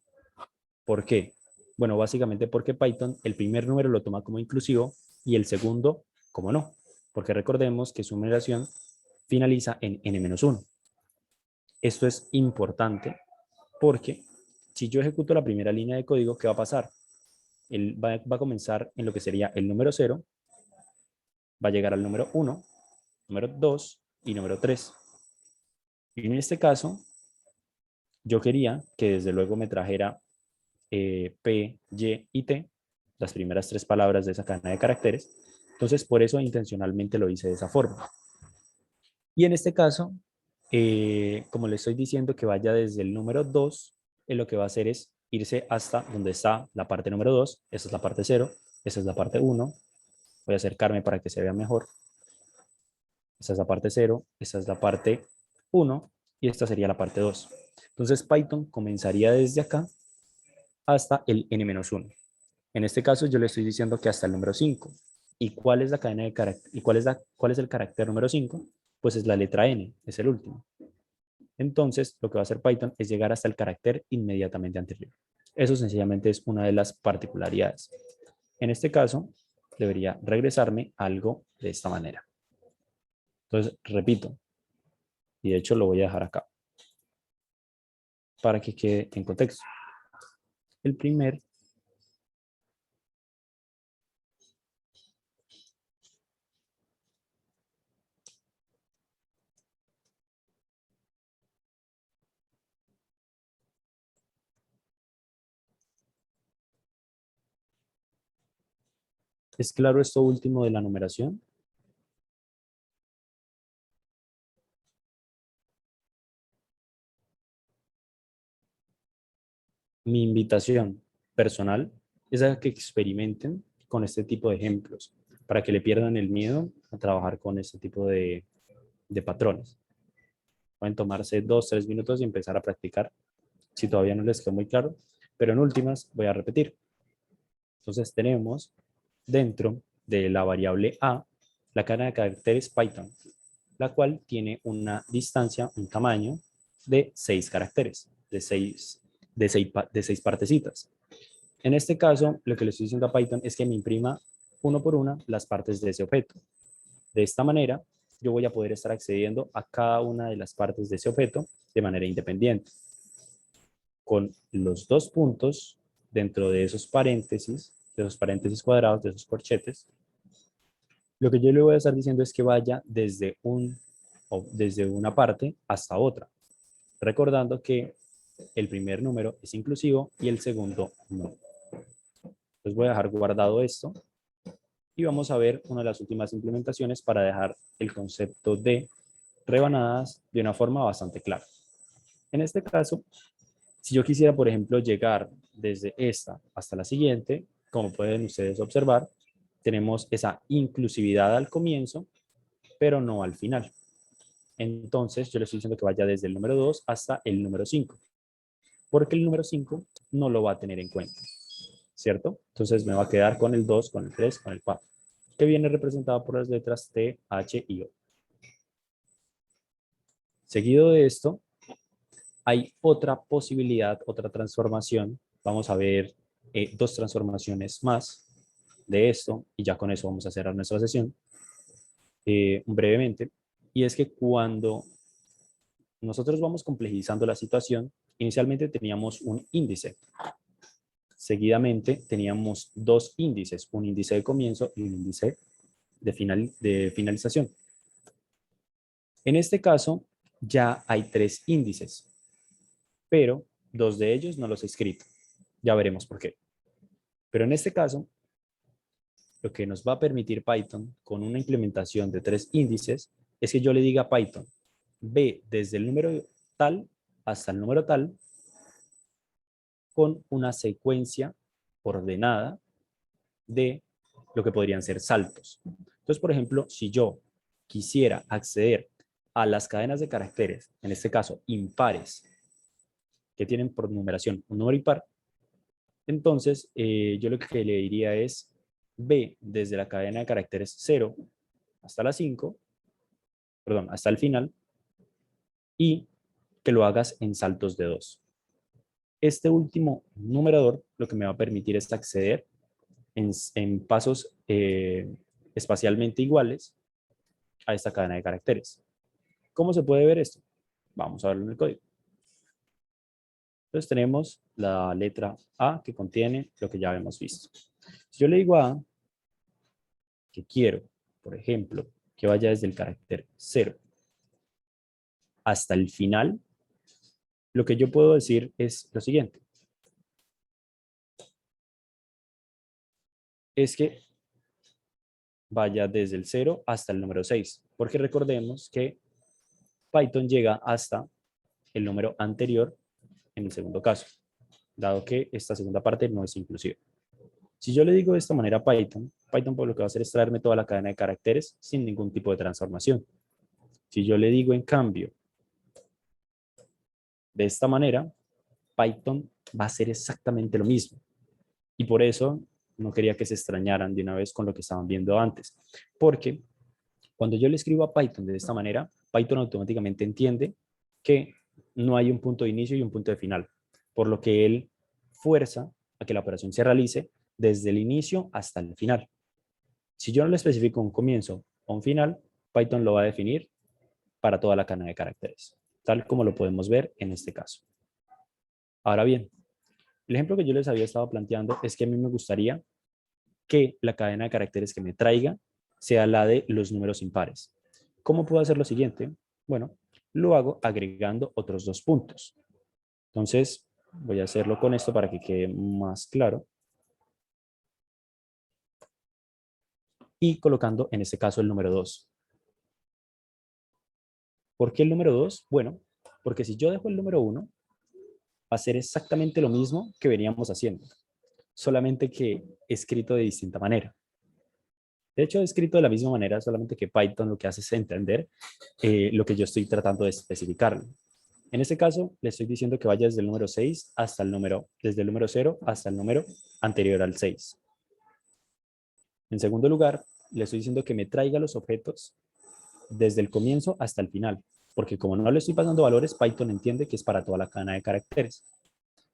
¿Por qué? Bueno, básicamente porque Python el primer número lo toma como inclusivo y el segundo como no. Porque recordemos que su numeración finaliza en n-1. Esto es importante porque si yo ejecuto la primera línea de código, ¿qué va a pasar? Él va a comenzar en lo que sería el número 0, va a llegar al número 1, número 2 y número 3. Y en este caso, yo quería que desde luego me trajera P, Y y T, las primeras 3 palabras de esa cadena de caracteres. Entonces, por eso intencionalmente lo hice de esa forma. Y en este caso, como le estoy diciendo que vaya desde el número 2, lo que va a hacer es irse hasta donde está la parte número 2. Esa es la parte 0, esa es la parte 1. Voy a acercarme para que se vea mejor. Esta es la parte 0, esta es la parte 1 y esta sería la parte 2. Entonces Python comenzaría desde acá hasta el n-1. En este caso yo le estoy diciendo que hasta el número 5. ¿Y cuál es la cadena de carácter? ¿Y cuál es el carácter número 5? Pues es la letra n, es el último. Entonces, lo que va a hacer Python es llegar hasta el carácter inmediatamente anterior. Eso sencillamente es una de las particularidades. En este caso, debería regresarme algo de esta manera. Entonces, repito, y de hecho lo voy a dejar acá para que quede en contexto. El primer ¿es claro esto último de la numeración? Mi invitación personal es a que experimenten con este tipo de ejemplos, para que le pierdan el miedo a trabajar con este tipo de patrones. Pueden tomarse 2, 3 minutos y empezar a practicar, si todavía no les quedó muy claro, pero en últimas voy a repetir. Entonces tenemos dentro de la variable a la cadena de caracteres Python, la cual tiene una distancia, un tamaño de 6 caracteres, de seis partecitas. En este caso, lo que le estoy diciendo a Python es que me imprima uno por una las partes de ese objeto. De esta manera, yo voy a poder estar accediendo a cada una de las partes de ese objeto de manera independiente. Con los dos puntos dentro de esos paréntesis cuadrados, de esos corchetes, lo que yo le voy a estar diciendo es que vaya desde una parte hasta otra, recordando que el primer número es inclusivo y el segundo no. Entonces voy a dejar guardado esto y vamos a ver una de las últimas implementaciones para dejar el concepto de rebanadas de una forma bastante clara. En este caso, si yo quisiera, por ejemplo, llegar desde esta hasta la siguiente, como pueden ustedes observar, tenemos esa inclusividad al comienzo, pero no al final. Entonces, yo le estoy diciendo que vaya desde el número 2 hasta el número 5, porque el número 5 no lo va a tener en cuenta, ¿cierto? Entonces, me va a quedar con el 2, con el 3, con el 4, que viene representado por las letras T, H y O. Seguido de esto, hay otra posibilidad, otra transformación. Vamos a ver 2 transformaciones más de esto y ya con eso vamos a cerrar nuestra sesión brevemente. Y es que cuando nosotros vamos complejizando la situación, inicialmente teníamos un índice. Seguidamente teníamos 2 índices, un índice de comienzo y un índice de finalización. En este caso ya hay 3 índices, pero 2 de ellos no los he escrito. Ya veremos por qué. Pero en este caso, lo que nos va a permitir Python con una implementación de 3 índices es que yo le diga a Python, ve desde el número tal hasta el número tal con una secuencia ordenada de lo que podrían ser saltos. Entonces, por ejemplo, si yo quisiera acceder a las cadenas de caracteres, en este caso impares, que tienen por numeración un número impar, entonces yo lo que le diría es ve desde la cadena de caracteres 0 hasta la 5, perdón, hasta el final, y que lo hagas en saltos de 2. Este último numerador lo que me va a permitir es acceder en pasos espacialmente iguales a esta cadena de caracteres. ¿Cómo se puede ver esto? Vamos a verlo en el código. Entonces tenemos la letra A que contiene lo que ya habíamos visto. Si yo le digo a A que quiero, por ejemplo, que vaya desde el carácter 0 hasta el final, lo que yo puedo decir es lo siguiente. Es que vaya desde el 0 hasta el número 6, porque recordemos que Python llega hasta el número anterior en el segundo caso, dado que esta segunda parte no es inclusiva. Si yo le digo de esta manera a Python, Python lo que va a hacer es traerme toda la cadena de caracteres sin ningún tipo de transformación. Si yo le digo, en cambio, de esta manera, Python va a hacer exactamente lo mismo. Y por eso no quería que se extrañaran de una vez con lo que estaban viendo antes. Porque cuando yo le escribo a Python de esta manera, Python automáticamente entiende que no hay un punto de inicio y un punto de final, por lo que él fuerza a que la operación se realice desde el inicio hasta el final. Si yo no le especifico un comienzo o un final, Python lo va a definir para toda la cadena de caracteres, tal como lo podemos ver en este caso. Ahora bien, el ejemplo que yo les había estado planteando es que a mí me gustaría que la cadena de caracteres que me traiga sea la de los números impares. ¿Cómo puedo hacer lo siguiente? Bueno, lo hago agregando otros 2 puntos. Entonces, voy a hacerlo con esto para que quede más claro. Y colocando en este caso el número 2. ¿Por qué el número 2? Bueno, porque si yo dejo el número 1, va a ser exactamente lo mismo que veníamos haciendo, solamente que escrito de distinta manera. De hecho, escrito de la misma manera, solamente que Python lo que hace es entender lo que yo estoy tratando de especificarlo. En este caso, le estoy diciendo que vaya desde el número 6 hasta el número, desde el número 0 hasta el número anterior al 6. En segundo lugar, le estoy diciendo que me traiga los objetos desde el comienzo hasta el final, porque como no le estoy pasando valores, Python entiende que es para toda la cadena de caracteres.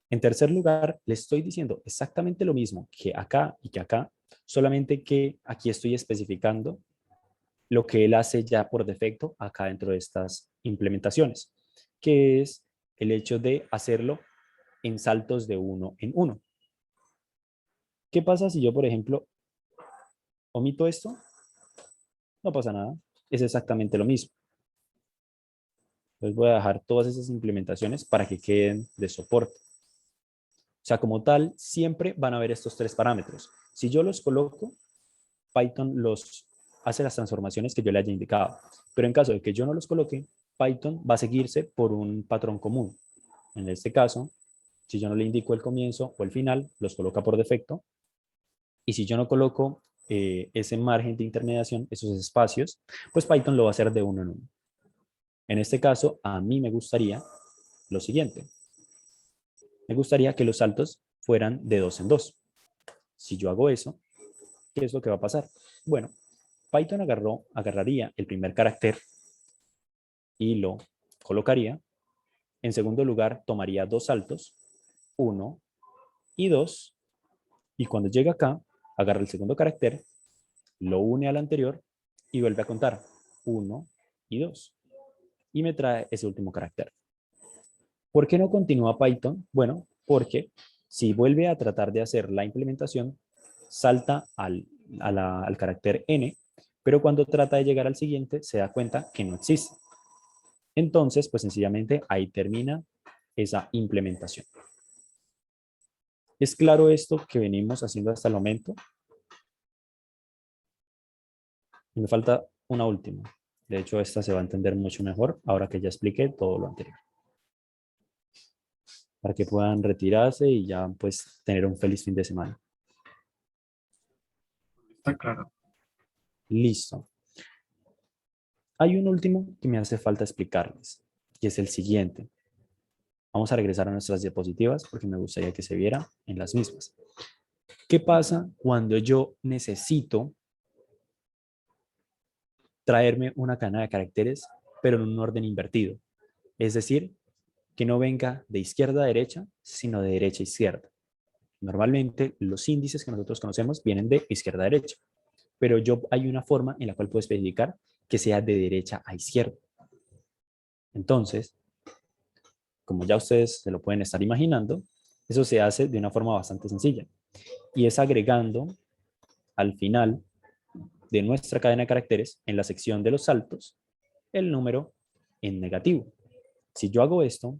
En tercer lugar, le estoy diciendo exactamente lo mismo que acá y que acá, solamente que aquí estoy especificando lo que él hace ya por defecto acá dentro de estas implementaciones, que es el hecho de hacerlo en saltos de uno en uno. ¿Qué pasa si yo, por ejemplo, omito esto? No pasa nada, es exactamente lo mismo. Entonces voy a dejar todas esas implementaciones para que queden de soporte. O sea, como tal, siempre van a haber estos 3 parámetros. Si yo los coloco, Python los hace las transformaciones que yo le haya indicado. Pero en caso de que yo no los coloque, Python va a seguirse por un patrón común. En este caso, si yo no le indico el comienzo o el final, los coloca por defecto. Y si yo no coloco ese margen de intermediación, esos espacios, pues Python lo va a hacer de uno en uno. En este caso, a mí me gustaría lo siguiente. Me gustaría que los saltos fueran de 2 en 2. Si yo hago eso, ¿qué es lo que va a pasar? Bueno, Python agarraría el primer carácter y lo colocaría. En segundo lugar, tomaría 2 saltos, 1 y 2. Y cuando llega acá, agarra el segundo carácter, lo une al anterior y vuelve a contar 1 y 2. Y me trae ese último carácter. ¿Por qué no continúa Python? Bueno, porque si vuelve a tratar de hacer la implementación, salta al carácter n, pero cuando trata de llegar al siguiente, se da cuenta que no existe. Entonces, pues sencillamente ahí termina esa implementación. ¿Es claro esto que venimos haciendo hasta el momento? Y me falta una última. De hecho, esta se va a entender mucho mejor ahora que ya expliqué todo lo anterior. Para que puedan retirarse y ya pues tener un feliz fin de semana. Está claro. Listo. Hay un último que me hace falta explicarles, y es el siguiente. Vamos a regresar a nuestras diapositivas porque me gustaría que se viera en las mismas. ¿Qué pasa cuando yo necesito traerme una cadena de caracteres, pero en un orden invertido? Es decir, que no venga de izquierda a derecha, sino de derecha a izquierda. Normalmente los índices que nosotros conocemos vienen de izquierda a derecha, pero hay una forma en la cual puedo especificar que sea de derecha a izquierda. Entonces, como ya ustedes se lo pueden estar imaginando, eso se hace de una forma bastante sencilla y es agregando al final de nuestra cadena de caracteres en la sección de los saltos el número en negativo. Si yo hago esto,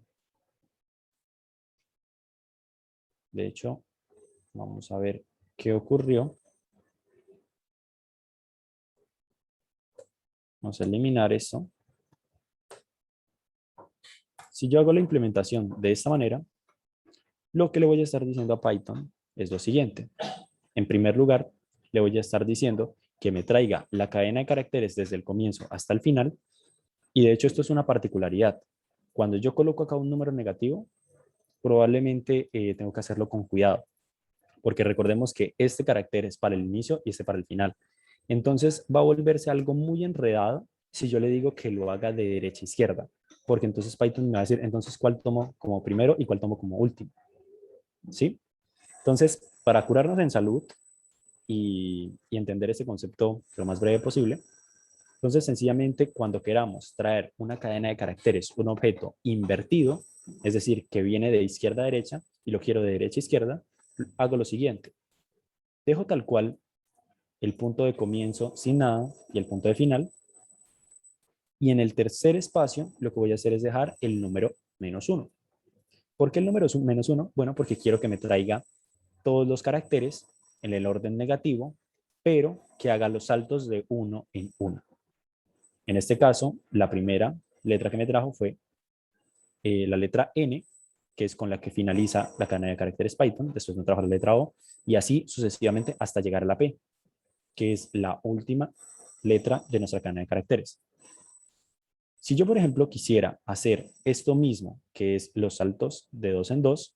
de hecho, vamos a ver qué ocurrió. Vamos a eliminar esto. Si yo hago la implementación de esta manera, lo que le voy a estar diciendo a Python es lo siguiente. En primer lugar, le voy a estar diciendo que me traiga la cadena de caracteres desde el comienzo hasta el final. Y de hecho esto es una particularidad. Cuando yo coloco acá un número negativo, probablemente tengo que hacerlo con cuidado, porque recordemos que este carácter es para el inicio y este para el final. Entonces va a volverse algo muy enredado si yo le digo que lo haga de derecha a izquierda, porque entonces Python me va a decir, entonces, ¿cuál tomo como primero y cuál tomo como último? ¿Sí? Entonces, para curarnos en salud y entender ese concepto lo más breve posible, entonces sencillamente cuando queramos traer una cadena de caracteres, un objeto invertido, es decir, que viene de izquierda a derecha y lo quiero de derecha a izquierda, hago lo siguiente. Dejo tal cual el punto de comienzo sin nada y el punto de final. Y en el tercer espacio lo que voy a hacer es dejar el número -1. ¿Por qué el número -1? Bueno, porque quiero que me traiga todos los caracteres en el orden negativo, pero que haga los saltos de uno en uno. En este caso, la primera letra que me trajo fue la letra N, que es con la que finaliza la cadena de caracteres Python. Después me trajo la letra O, y así sucesivamente hasta llegar a la P, que es la última letra de nuestra cadena de caracteres. Si yo, por ejemplo, quisiera hacer esto mismo, que es los saltos de 2 en 2,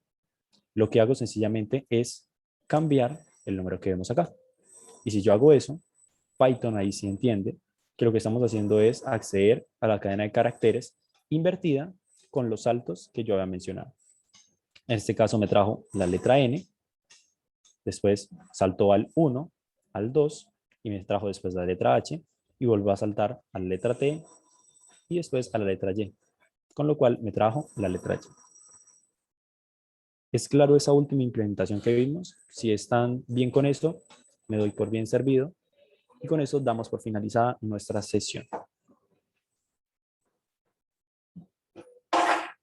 lo que hago sencillamente es cambiar el número que vemos acá. Y si yo hago eso, Python ahí sí entiende que lo que estamos haciendo es acceder a la cadena de caracteres invertida con los saltos que yo había mencionado. En este caso me trajo la letra N, después saltó al 1, al 2, y me trajo después la letra H, y volvió a saltar a la letra T, y después a la letra Y, con lo cual me trajo la letra Y. ¿Es claro esa última implementación que vimos? Si están bien con esto, me doy por bien servido, y con eso damos por finalizada nuestra sesión.